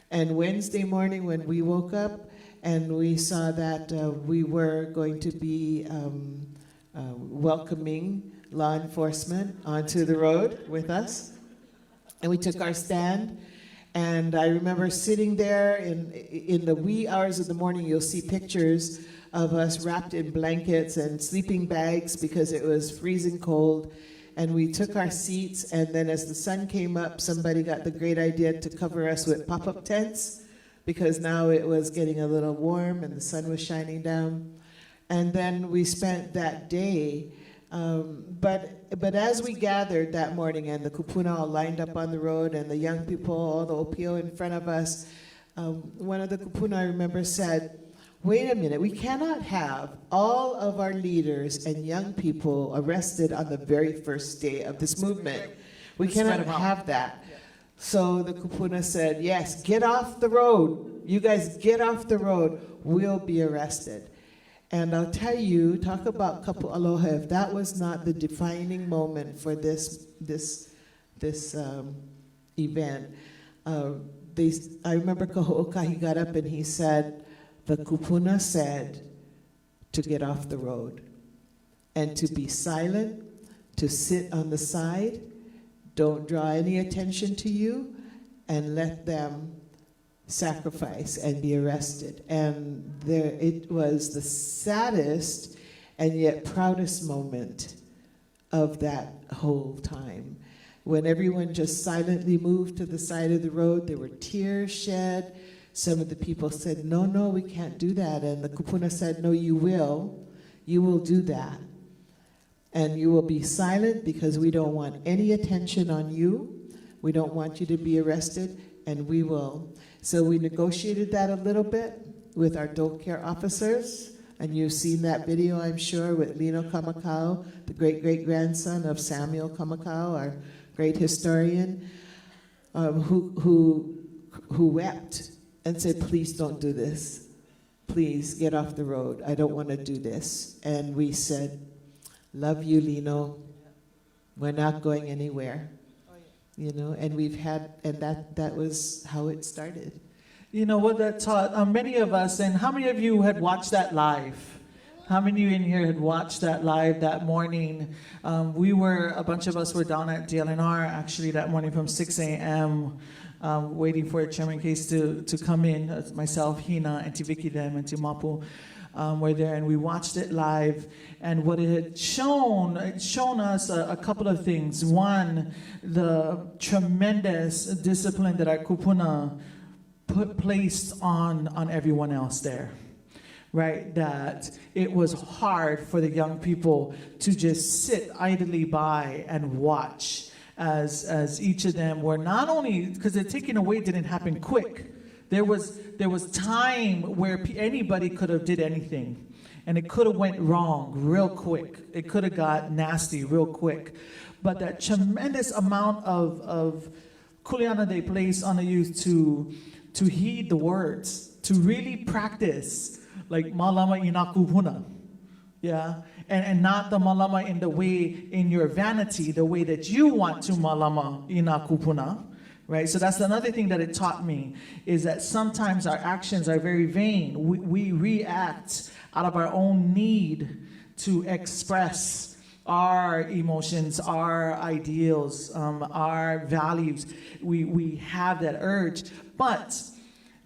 And Wednesday morning when we woke up and we saw that we were going to be welcoming law enforcement onto the road with us. And we took our stand. And I remember sitting there in the wee hours of the morning. You'll see pictures of us wrapped in blankets and sleeping bags because it was freezing cold. And we took our seats, and then as the sun came up, somebody got the great idea to cover us with pop-up tents because now it was getting a little warm and the sun was shining down. And then we spent that day, but as we gathered that morning and the kupuna all lined up on the road and the young people, all the opio in front of us, one of the kupuna I remember said, wait a minute, we cannot have all of our leaders and young people arrested on the very first day of this movement. We cannot have that. So the kupuna said, yes, get off the road. You guys get off the road. We'll be arrested. And I'll tell you, talk about Kapu Aloha, if that was not the defining moment for this event. I remember Kaho'oka, he got up and he said, the kupuna said to get off the road and to be silent, to sit on the side, don't draw any attention to you, and let them sacrifice and be arrested. And it was the saddest and yet proudest moment of that whole time. When everyone just silently moved to the side of the road, there were tears shed. Some of the people said, no, we can't do that. And the kupuna said, no, you will. You will do that. And you will be silent because we don't want any attention on you. We don't want you to be arrested, and we will. So we negotiated that a little bit with our dole care officers. And you've seen that video, I'm sure, with Lino Kamakau, the great-great-grandson of Samuel Kamakau, our great historian, who wept and said, please don't do this. Please get off the road. I don't want to do this. And we said, love you, Lino. We're not going anywhere. And we've had, and that was how it started. You know what that taught many of us, and how many of you had watched that live? How many of you in here had watched that live that morning? A bunch of us were down at DLNR actually that morning from 6 a.m. Waiting for Chairman Case to come in. Myself, Hina, Auntie Vicky, them, Auntie Mapu were there, and we watched it live. And what it shown us a couple of things. One, the tremendous discipline that our kupuna placed on everyone else there, right? That it was hard for the young people to just sit idly by and watch as each of them were not only, because the taking away didn't happen quick. There was time where anybody could have did anything, and it could have went wrong real quick. It could have got nasty real quick. But that tremendous amount of kuleana they placed on the youth to heed the words, to really practice, like malama ina kupuna, yeah, and not the malama in the way, in your vanity, the way that you want to malama ina kupuna, right? So that's another thing that it taught me, is that sometimes our actions are very vain. We react out of our own need to express our emotions, our ideals, our values. We have that urge, but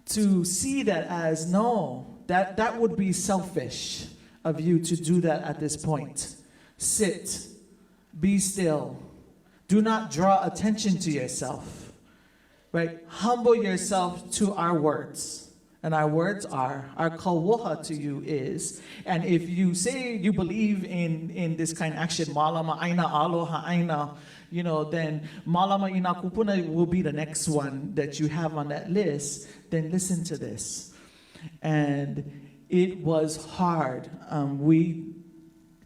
to see that as, no, that would be selfish of you to do that at this point. Sit, be still, do not draw attention to yourself, right? Humble yourself to our words. And our words are, our kawoha to you is, and if you say you believe in this kind of action, malama aina aloha aina, you know, then malama ina kupuna will be the next one that you have on that list. Then listen to this. And it was hard. We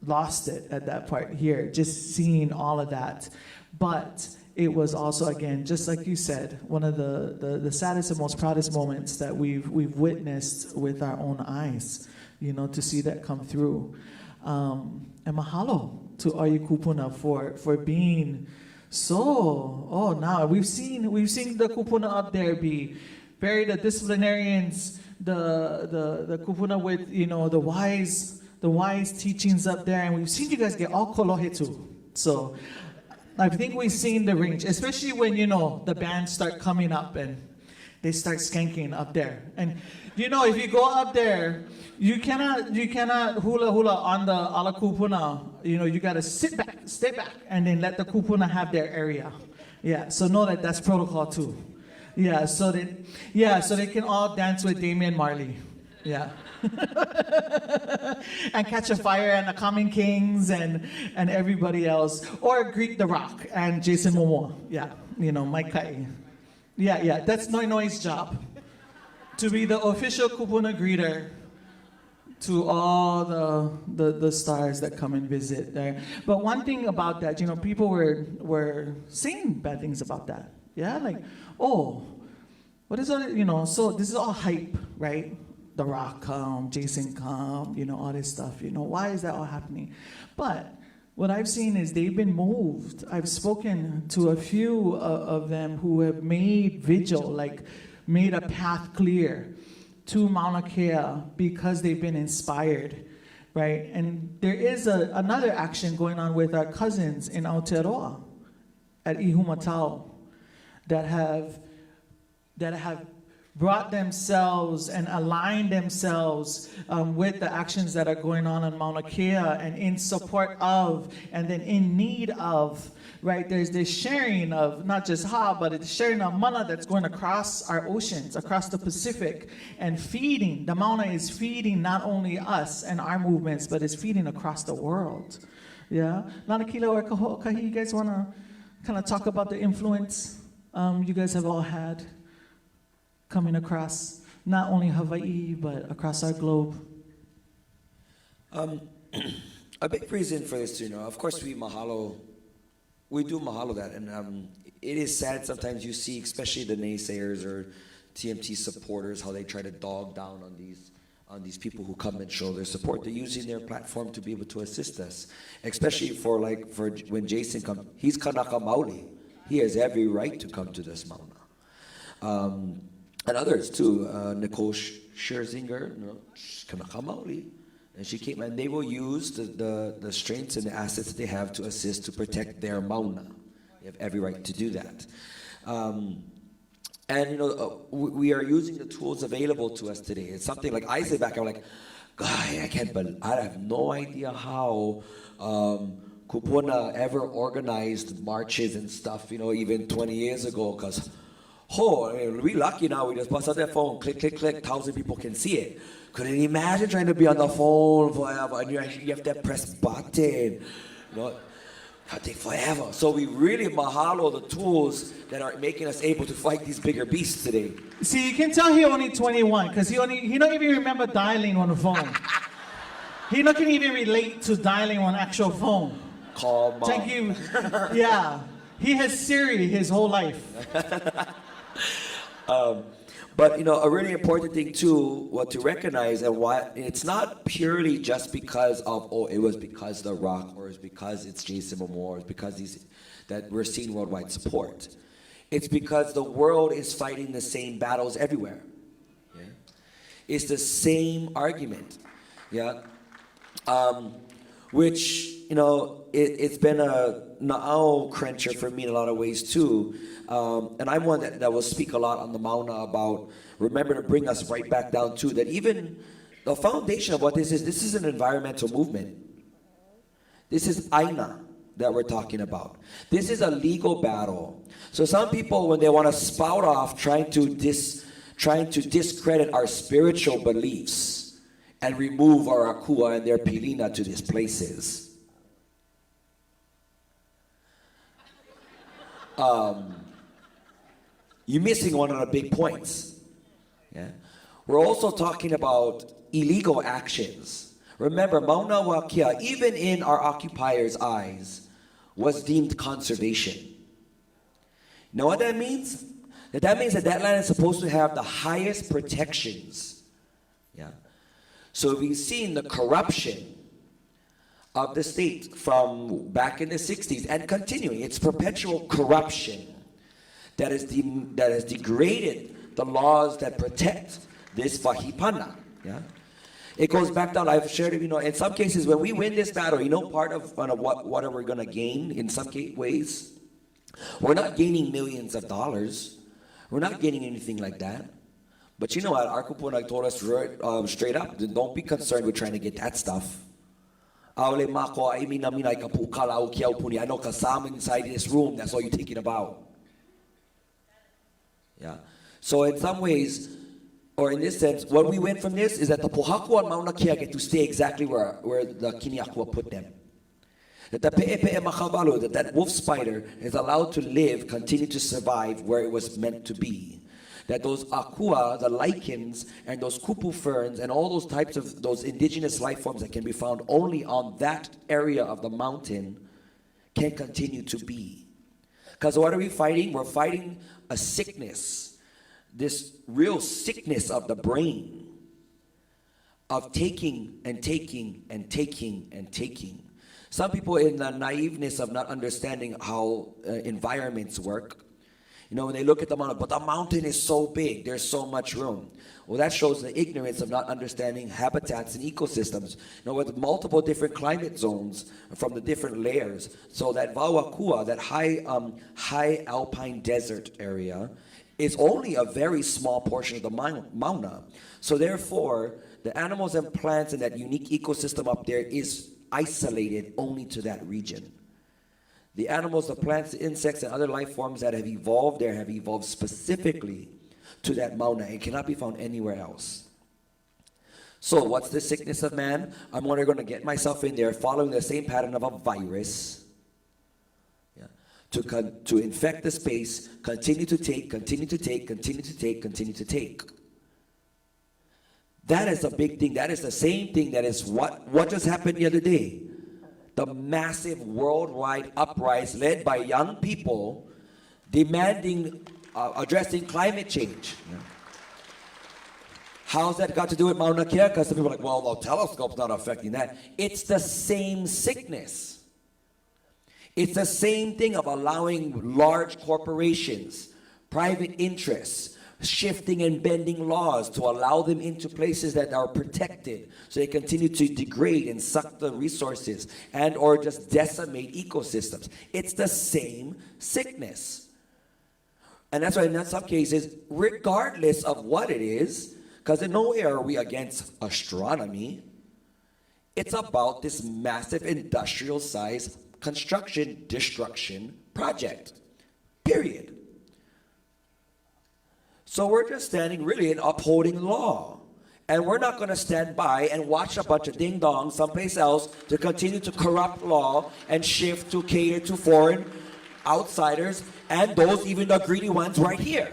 lost it at that part here, just seeing all of that. But it was also, again, just like you said, one of the saddest and most proudest moments that we've witnessed with our own eyes, you know, to see that come through. And mahalo to Oyu Kupuna for being so, now we've seen the kupuna up there be very, the disciplinarians, the kupuna with, you know, the wise teachings up there, and we've seen you guys get all kolohe too. So I think we've seen the range, especially when, you know, the bands start coming up and they start skanking up there. And, you know, if you go up there, you cannot hula hula on the ala kupuna. You know, you got to sit back, stay back, and then let the kupuna have their area. Yeah, so know that that's protocol too. Yeah, so they can all dance with Damian Marley. Yeah. And Catch a Fire and the Common Kings and everybody else. Or greet The Rock and Jason Momoa. Yeah, you know, Mike Kai. Yeah, that's Noinoi's job. To be the official kupuna greeter to all the stars that come and visit there. But one thing about that, you know, people were saying bad things about that. Yeah, like, oh, what is all, you know, so this is all hype, right? The Rock come, Jason come, you know, all this stuff, you know, why is that all happening? But what I've seen is they've been moved. I've spoken to a few of them who have made vigil, like made a path clear to Mauna Kea because they've been inspired, right? And there is another action going on with our cousins in Aotearoa at Ihumatao that have brought themselves and aligned themselves with the actions that are going on in Mauna Kea and in support of and then in need of, right? There's this sharing of not just ha, but it's sharing of mana that's going across our oceans, across the Pacific, and feeding. The Mauna is feeding not only us and our movements, but it's feeding across the world. Yeah? Lanakila or Kahi, you guys want to kind of talk about the influence you guys have all had coming across not only Hawaii, but across our globe? A big reason for this, you know, of course we do mahalo that, and it is sad sometimes you see, especially the naysayers or TMT supporters, how they try to dog down on these people who come and show their support. They're using their platform to be able to assist us, especially for when Jason comes. He's Kanaka Maoli. He has every right to come to this Mauna. and others too. Nicole Scherzinger, Kanakamauli. And she came, and they will use the strengths and the assets that they have to assist to protect their mauna. They have every right to do that. And we are using the tools available to us today. It's something like I say back, I'm like, God, I have no idea how Kupuna ever organized marches and stuff, even 20 years ago, because we're lucky now. We just bust out that phone, click, click, click, 1,000 people can see it. Couldn't imagine trying to be on the phone forever, and you have to press button. It'll take forever. So we really mahalo the tools that are making us able to fight these bigger beasts today. See, you can tell he only 21 because he don't even remember dialing on the phone. He not can even relate to dialing on actual phone. Call mom. Thank you. Yeah, he has Siri his whole life. But a really important thing too, to recognize, and why it's not purely just because of it was because The Rock, or it's because it's Jason Momoa, or it's because that we're seeing worldwide support. It's because the world is fighting the same battles everywhere. Yeah? It's the same argument. Yeah. Which it's been a na'au cruncher for me in a lot of ways too. And I'm one that will speak a lot on the Mauna about, remember to bring us right back down to that even the foundation of what this is an environmental movement. This is Aina that we're talking about. This is a legal battle. So some people, when they want to spout off trying to discredit our spiritual beliefs and remove our akua and their pilina to these places, you're missing one of the big points. Yeah? We're also talking about illegal actions. Remember, Mauna Wakia, even in our occupiers' eyes, was deemed conservation. You know what that means? That means that land is supposed to have the highest protections. Yeah. So we've seen the corruption of the state from back in the 60s and continuing. It's perpetual corruption that has degraded the laws that protect this Vahipana. Yeah? It goes back down, I've shared it, in some cases when we win this battle, part of what are we going to gain in some ways? We're not gaining millions of dollars. We're not gaining anything like that. But you know what? Our kupuna told us straight up, don't be concerned with trying to get that stuff. I know kasama inside this room, that's all you're thinking about. Yeah. So in some ways, or in this sense, what we win from this is that the Pohakua and Mauna Kea get to stay exactly where the Kiniakua put them. That the Pe'epe'e Makavalu, that wolf spider is allowed to live, continue to survive where it was meant to be. That those akua, the lichens, and those kupu ferns, and all those types of those indigenous life forms that can be found only on that area of the mountain can continue to be. Because what are we fighting? We're fighting a sickness, this real sickness of the brain, of taking and taking and taking and taking. Some people, in the naiveness of not understanding how environments work, when they look at the mountain, but the mountain is so big, there's so much room. Well, that shows the ignorance of not understanding habitats and ecosystems. With multiple different climate zones from the different layers. So that Wauakua, that high alpine desert area, is only a very small portion of the Mauna. So therefore, the animals and plants in that unique ecosystem up there is isolated only to that region. The animals, the plants, the insects, and other life forms that have evolved there have evolved specifically to that Mauna and cannot be found anywhere else. So what's the sickness of man? I'm going to get myself in there following the same pattern of a virus. Yeah. To infect the space, continue to take, continue to take, continue to take, continue to take. That is a big thing. That is the same thing that is what just happened the other day. The massive worldwide uprising led by young people demanding, addressing climate change. Yeah. How's that got to do with Mauna Kea? Because some people are like, well, the telescope's not affecting that. It's the same sickness. It's the same thing of allowing large corporations, private interests, shifting and bending laws to allow them into places that are protected so they continue to degrade and suck the resources and or just decimate ecosystems. It's the same sickness. And that's why in some cases, regardless of what it is, because in no way are we against astronomy, it's about this massive industrial size construction destruction project, period. So we're just standing really and upholding law. And we're not going to stand by and watch a bunch of ding-dongs someplace else to continue to corrupt law and shift to cater to foreign outsiders and those, even the greedy ones right here.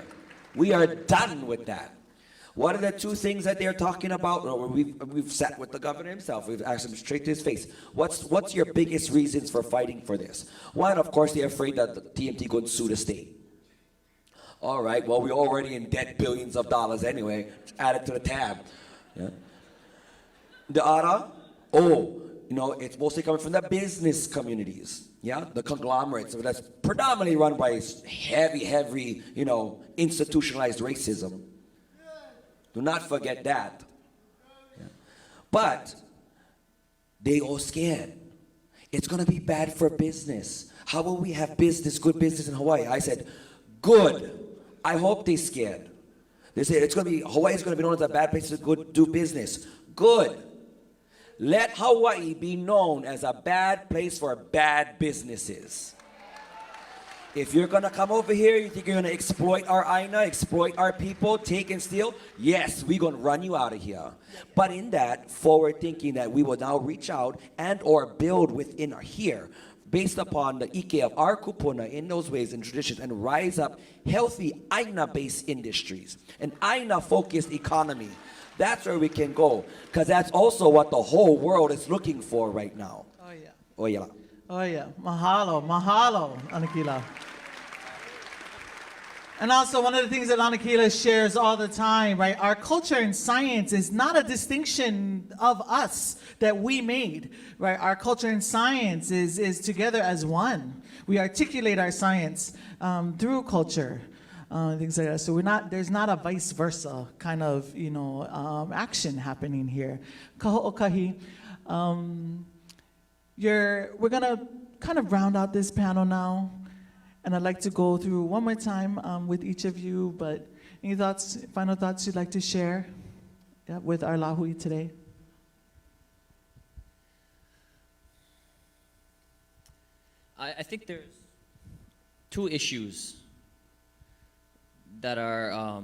We are done with that. What are the two things that they're talking about? Well, we've sat with the governor himself. We've asked him straight to his face. What's your biggest reasons for fighting for this? One, of course, they're afraid that the TMT going to sue the state. All right, well, we're already in debt billions of dollars anyway. Add it to the tab. Yeah. The other, it's mostly coming from the business communities. Yeah, the conglomerates. So that's predominantly run by heavy, institutionalized racism. Do not forget that. Yeah. But they all scared. It's going to be bad for business. How will we have good business in Hawaii? I said, good. I hope they scared. They said Hawaii is going to be known as a bad place to do business. Good. Let Hawaii be known as a bad place for bad businesses. If you're going to come over here, you think you're going to exploit our Aina, exploit our people, take and steal? Yes, we're going to run you out of here. But in that, forward thinking that we will now reach out and or build within here, based upon the ike of our kupuna in those ways and traditions, and rise up healthy Aina-based industries, an Aina-focused economy. That's where we can go, because that's also what the whole world is looking for right now. Oh, yeah. Oh, yeah. Oh, yeah. Mahalo, Anakila. And also, one of the things that Anakila shares all the time, right? Our culture and science is not a distinction of us that we made, right? Our culture and science is together as one. We articulate our science through culture, things like that. So there's not a vice versa kind of, action happening here. Kaho'okahi. We're going to kind of round out this panel now, and I'd like to go through one more time with each of you, but any final thoughts you'd like to share with our Lahui today? I think there's two issues that are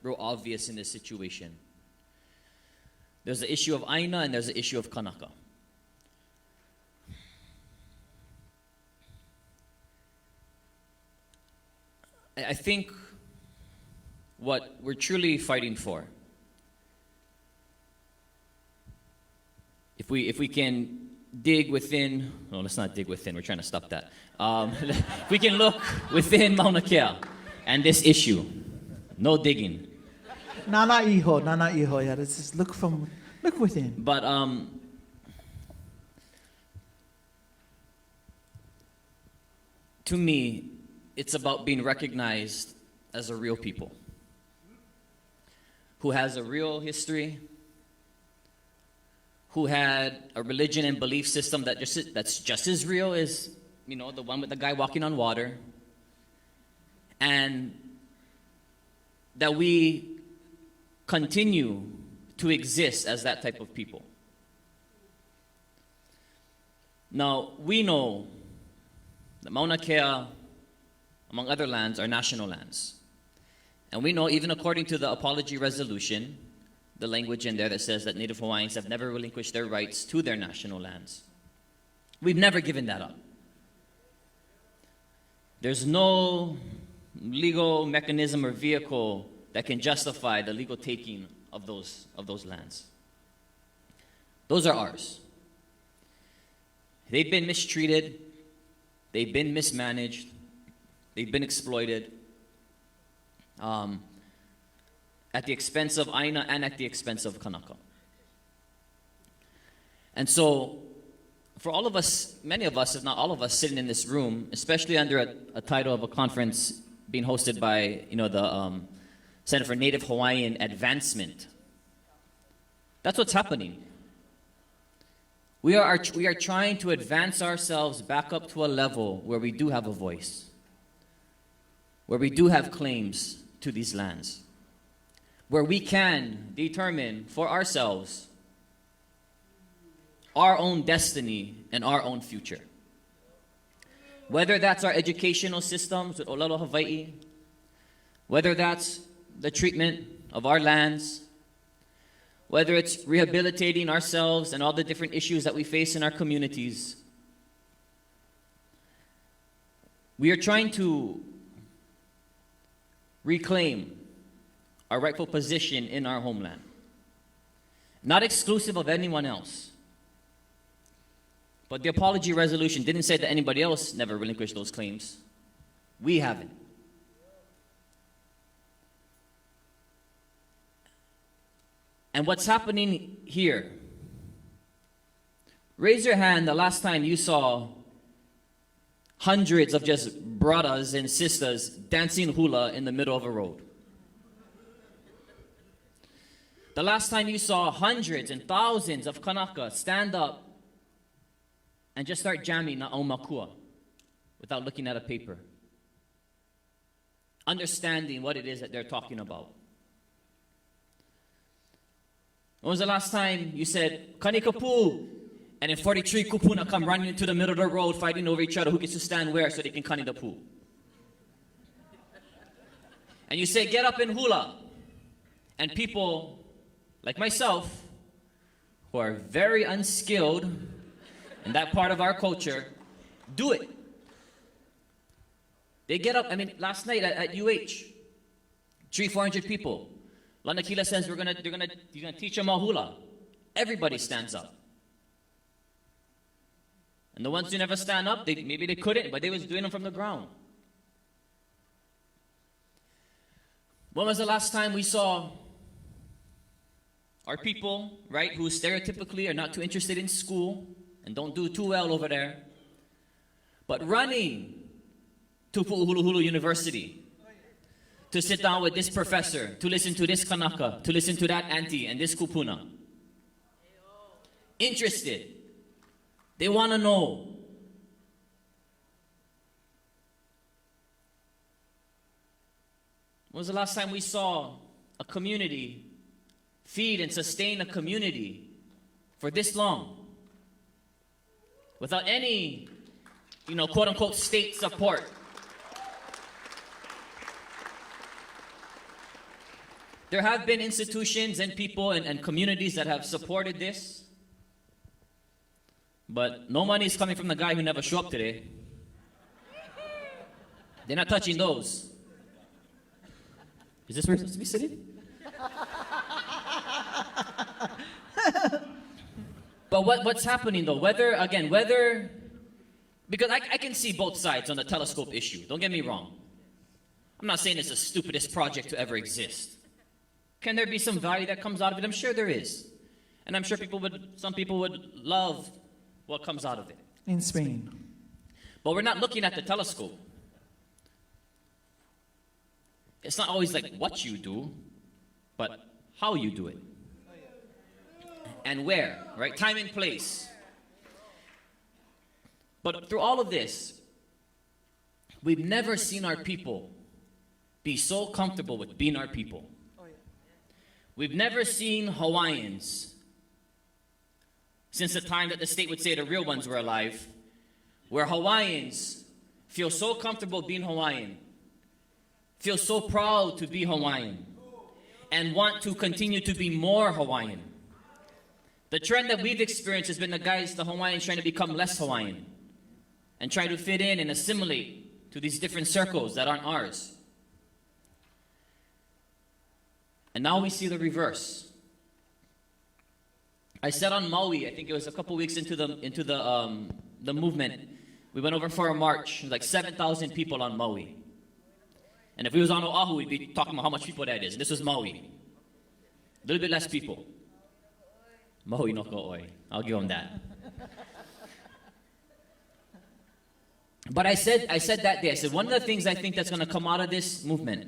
real obvious in this situation. There's the issue of Aina and there's the issue of Kanaka. I think what we're truly fighting for, if we can dig within, no, let's not dig within, we're trying to stop that. If we can look within Mauna Kea and this issue, no digging. Nana iho, yeah, let's just look within. But to me, it's about being recognized as a real people who has a real history, who had a religion and belief system that's just as real as, the one with the guy walking on water, and that we continue to exist as that type of people. Now, we know that Mauna Kea, among other lands, are national lands. And we know, even according to the Apology Resolution, the language in there that says that Native Hawaiians have never relinquished their rights to their national lands. We've never given that up. There's no legal mechanism or vehicle that can justify the legal taking of those lands. Those are ours. They've been mistreated. They've been mismanaged. They've been exploited at the expense of Aina and at the expense of Kanaka. And so, for all of us, many of us, if not all of us, sitting in this room, especially under a title of a conference being hosted by, the Center for Native Hawaiian Advancement. That's what's happening. We are trying to advance ourselves back up to a level where we do have a voice, where we do have claims to these lands, where we can determine for ourselves our own destiny and our own future. Whether that's our educational systems with Olelo Hawaii, whether that's the treatment of our lands, whether it's rehabilitating ourselves and all the different issues that we face in our communities, we are trying to reclaim our rightful position in our homeland, not exclusive of anyone else. But the apology resolution didn't say that anybody else never relinquished those claims. We haven't. And what's happening here? Raise your hand the last time you saw hundreds of just brothers and sisters dancing hula in the middle of a road. The last time you saw hundreds and thousands of Kanaka stand up and just start jamming na aumakua without looking at a paper, understanding what it is that they're talking about. When was the last time you said, Kani Kapu, and then 43 kupuna come running into the middle of the road fighting over each other who gets to stand where so they can kani the pool? And you say, get up and hula. And people like myself, who are very unskilled in that part of our culture, do it. They get up. I mean, last night at UH, 300-400 people. Lanakila says you're gonna teach them all hula. Everybody stands up. And the ones who never stand up, maybe they couldn't, but they was doing them from the ground. When was the last time we saw our people, right, who stereotypically are not too interested in school and don't do too well over there, but running to Pu'uhuluhulu University to sit down with this professor, to listen to this Kanaka, to listen to that auntie and this kupuna? Interested. They want to know. When was the last time we saw a community feed and sustain a community for this long without any, quote unquote state support? There have been institutions and people and communities that have supported this, but no money is coming from the guy who never showed up today. They're not touching those. Is this where it's supposed to be sitting? But what's happening though, because I can see both sides on the telescope issue, don't get me wrong. I'm not saying it's the stupidest project to ever exist. Can there be some value that comes out of it? I'm sure there is. And I'm sure some people would love what comes out of it. In Spain. But we're not looking at the telescope. It's not always like what you do, but how you do it. And where, right? Time and place. But through all of this, we've never seen our people be so comfortable with being our people. We've never seen Hawaiians, since the time that the state would say the real ones were alive, where Hawaiians feel so comfortable being Hawaiian, feel so proud to be Hawaiian, and want to continue to be more Hawaiian. The trend that we've experienced has been the Hawaiians trying to become less Hawaiian and try to fit in and assimilate to these different circles that aren't ours. And now we see the reverse. I said on Maui, I think it was a couple weeks into the movement, we went over for a march, like 7,000 people on Maui. And if we was on Oahu, we'd be talking about how much people that is. This was Maui. A little bit less people. Maui no ko'oi. I'll give them that. But I said that day, I said, one of the things I think that's going to come out of this movement,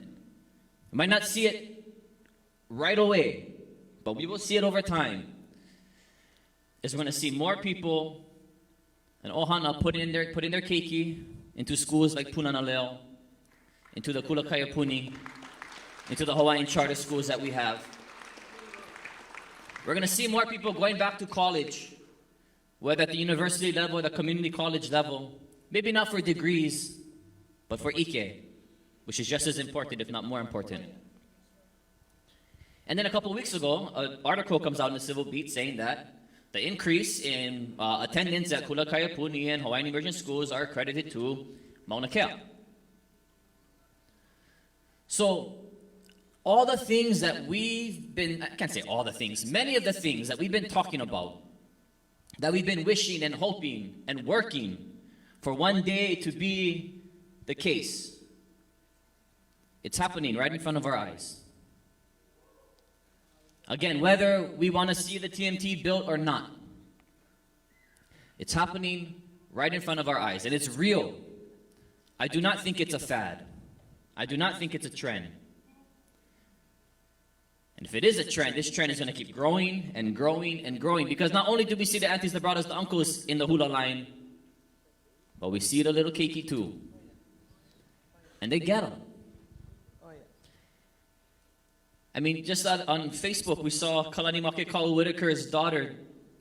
you might not see it right away, but we will see it over time, is we're going to see more people and ohana putting in their keiki into schools like Punanaleo, into the Kulakaya Puni, into the Hawaiian charter schools that we have. We're going to see more people going back to college, whether at the university level or the community college level, maybe not for degrees, but for Ike, which is just as important, if not more important. And then a couple of weeks ago, an article comes out in the Civil Beat saying that the increase in attendance at Kulakaya Puni and Hawaiian immersion schools are credited to Mauna Kea. So, all the things that we've been, I can't say all the things, many of the things that we've been talking about, that we've been wishing and hoping and working for one day to be the case, it's happening right in front of our eyes. Again, whether we want to see the TMT built or not, it's happening right in front of our eyes, and it's real. I do not think it's a fad. I do not think it's a trend. And if it is a trend, this trend is going to keep growing and growing and growing, because not only do we see the aunties, the brothers, the uncles in the hula line, but we see the little keiki too. And they get them. I mean, just on Facebook, we saw Kalani Makekalu Whitaker's daughter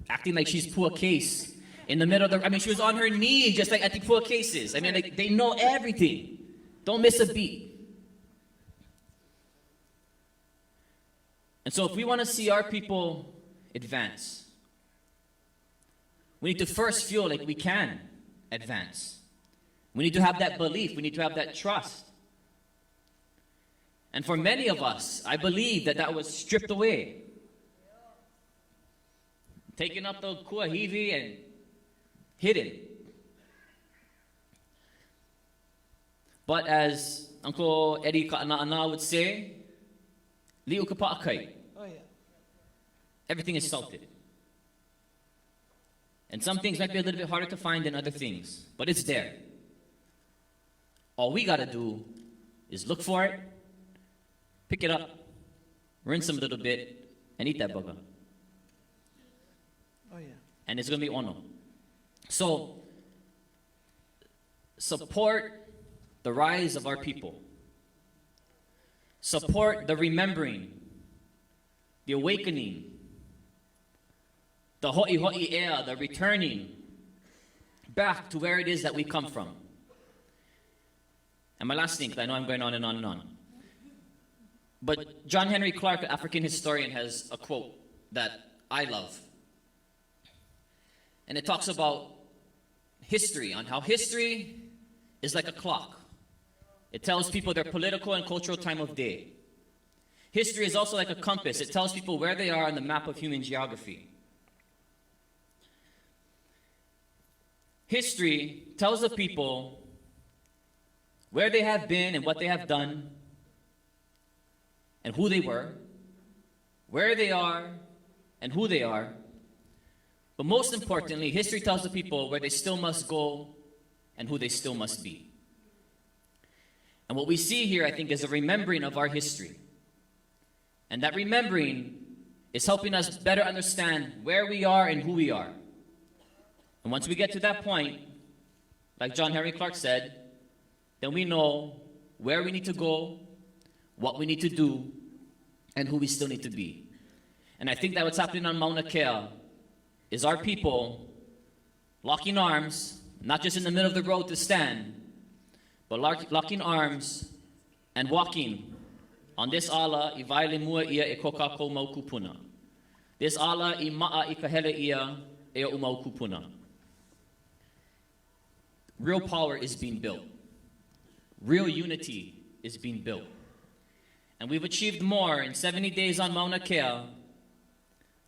acting like she's Pua Case in the middle of the, I mean, she was on her knee, just like at the Pua Cases. I mean, like, they know everything. Don't miss a beat. And so if we want to see our people advance, we need to first feel like we can advance. We need to have that belief. We need to have that trust. And for many of us, I believe that was stripped away. Taken up the kuahivi and hidden. But as Uncle Eddie Ka'ana'ana would say, li'u ka pa'akai. Everything is salted. And some things might be a little bit harder to find than other things, but it's there. All we gotta do is look for it, pick it up, rinse them a little bit, and eat that burger. And it's gonna be ono. So, support the rise of our people. Support the remembering, the awakening, the ho'i ea, the returning back to where it is that we come from. And my last thing, because I know I'm going on and on and on. But John Henry Clark, an African historian, has a quote that I love. And it talks about history, on how history is like a clock. It tells people their political and cultural time of day. History is also like a compass. It tells people where they are on the map of human geography. History tells the people where they have been and what they have done, and who they were, where they are, and who they are. But most importantly, history tells the people where they still must go and who they still must be. And what we see here, I think, is a remembering of our history. And that remembering is helping us better understand where we are and who we are. And once we get to that point, like John Henry Clark said, then we know where we need to go, what we need to do, and who we still need to be. And I think that what's happening on Mauna Kea is our people locking arms, not just in the middle of the road to stand, but locking arms and walking on this ala I vaile mua ia e koka ko mau kupuna. This ala I maa I kahele ia e o mau kupuna. Real power is being built. Real unity is being built. And we've achieved more in 70 days on Mauna Kea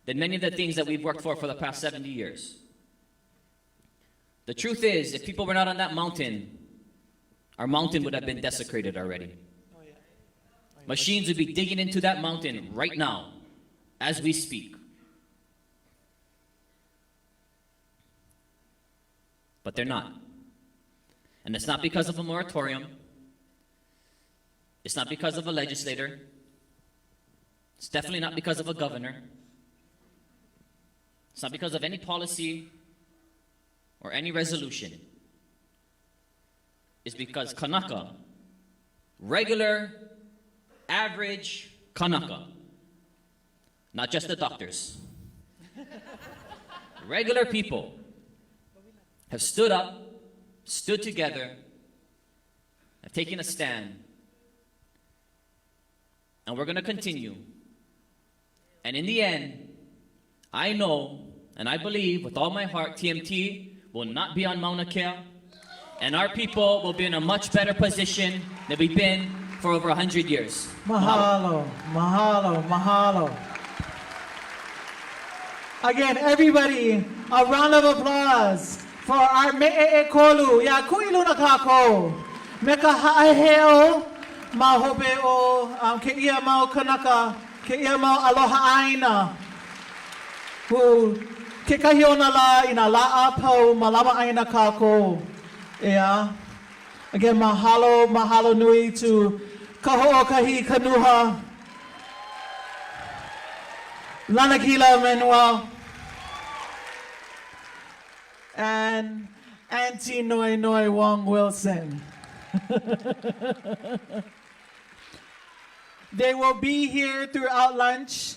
than many of the things that we've worked for the past 70 years. The truth is, if people were not on that mountain, our mountain would have been desecrated already. Machines would be digging into that mountain right now, as we speak. But they're not. And it's not because of a moratorium. It's not because of a legislator. It's definitely not because of a governor. It's not because of any policy or any resolution. It's because Kanaka, regular, average Kanaka, not just the doctors, regular people have stood up, stood together, have taken a stand, and we're going to continue. And in the end, I know and I believe with all my heart TMT will not be on Mauna Kea, and our people will be in a much better position than we've been for over 100 years. Mahalo, mahalo, mahalo. Again, everybody, a round of applause for our me'e kolu. Ya kuilu na kako. Meka ha'aheo ma hope o ke ia mau kanaka, ke ia mau aloha aina. Hu ke kahi ona la ina la'a pau malama aina kako. Yeah. Again, mahalo, mahalo nui to Kaho'okahi Kanuha, Lanakila Manuel, and Auntie Noi Noi Wong Wilson. They will be here throughout lunch,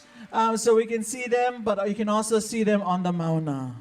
so we can see them, but you can also see them on the Mauna.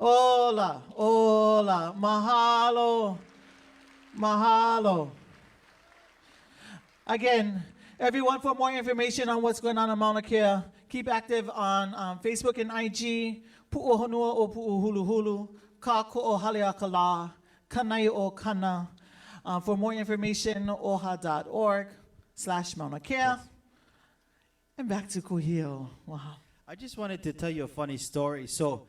Hola, hola, mahalo, mahalo. Again, everyone, for more information on what's going on in Mauna Kea, keep active on Facebook and IG, Pu'uhonua o Pu'uhuluhulu, Ka Ko'o Halea Kala, Kanai o Kana. For more information, oha.org/Mauna Kea. And back to Kuhio. Wow. I just wanted to tell you a funny story. So,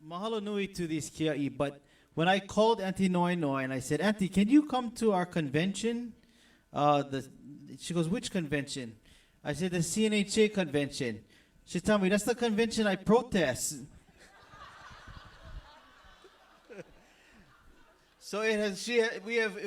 mahalo nui to these kia'i, but when I called Auntie Noi Noi and I said, Auntie, can you come to our convention? She goes, which convention? I said, the CNHA convention. She told me, that's the convention I protest. So we have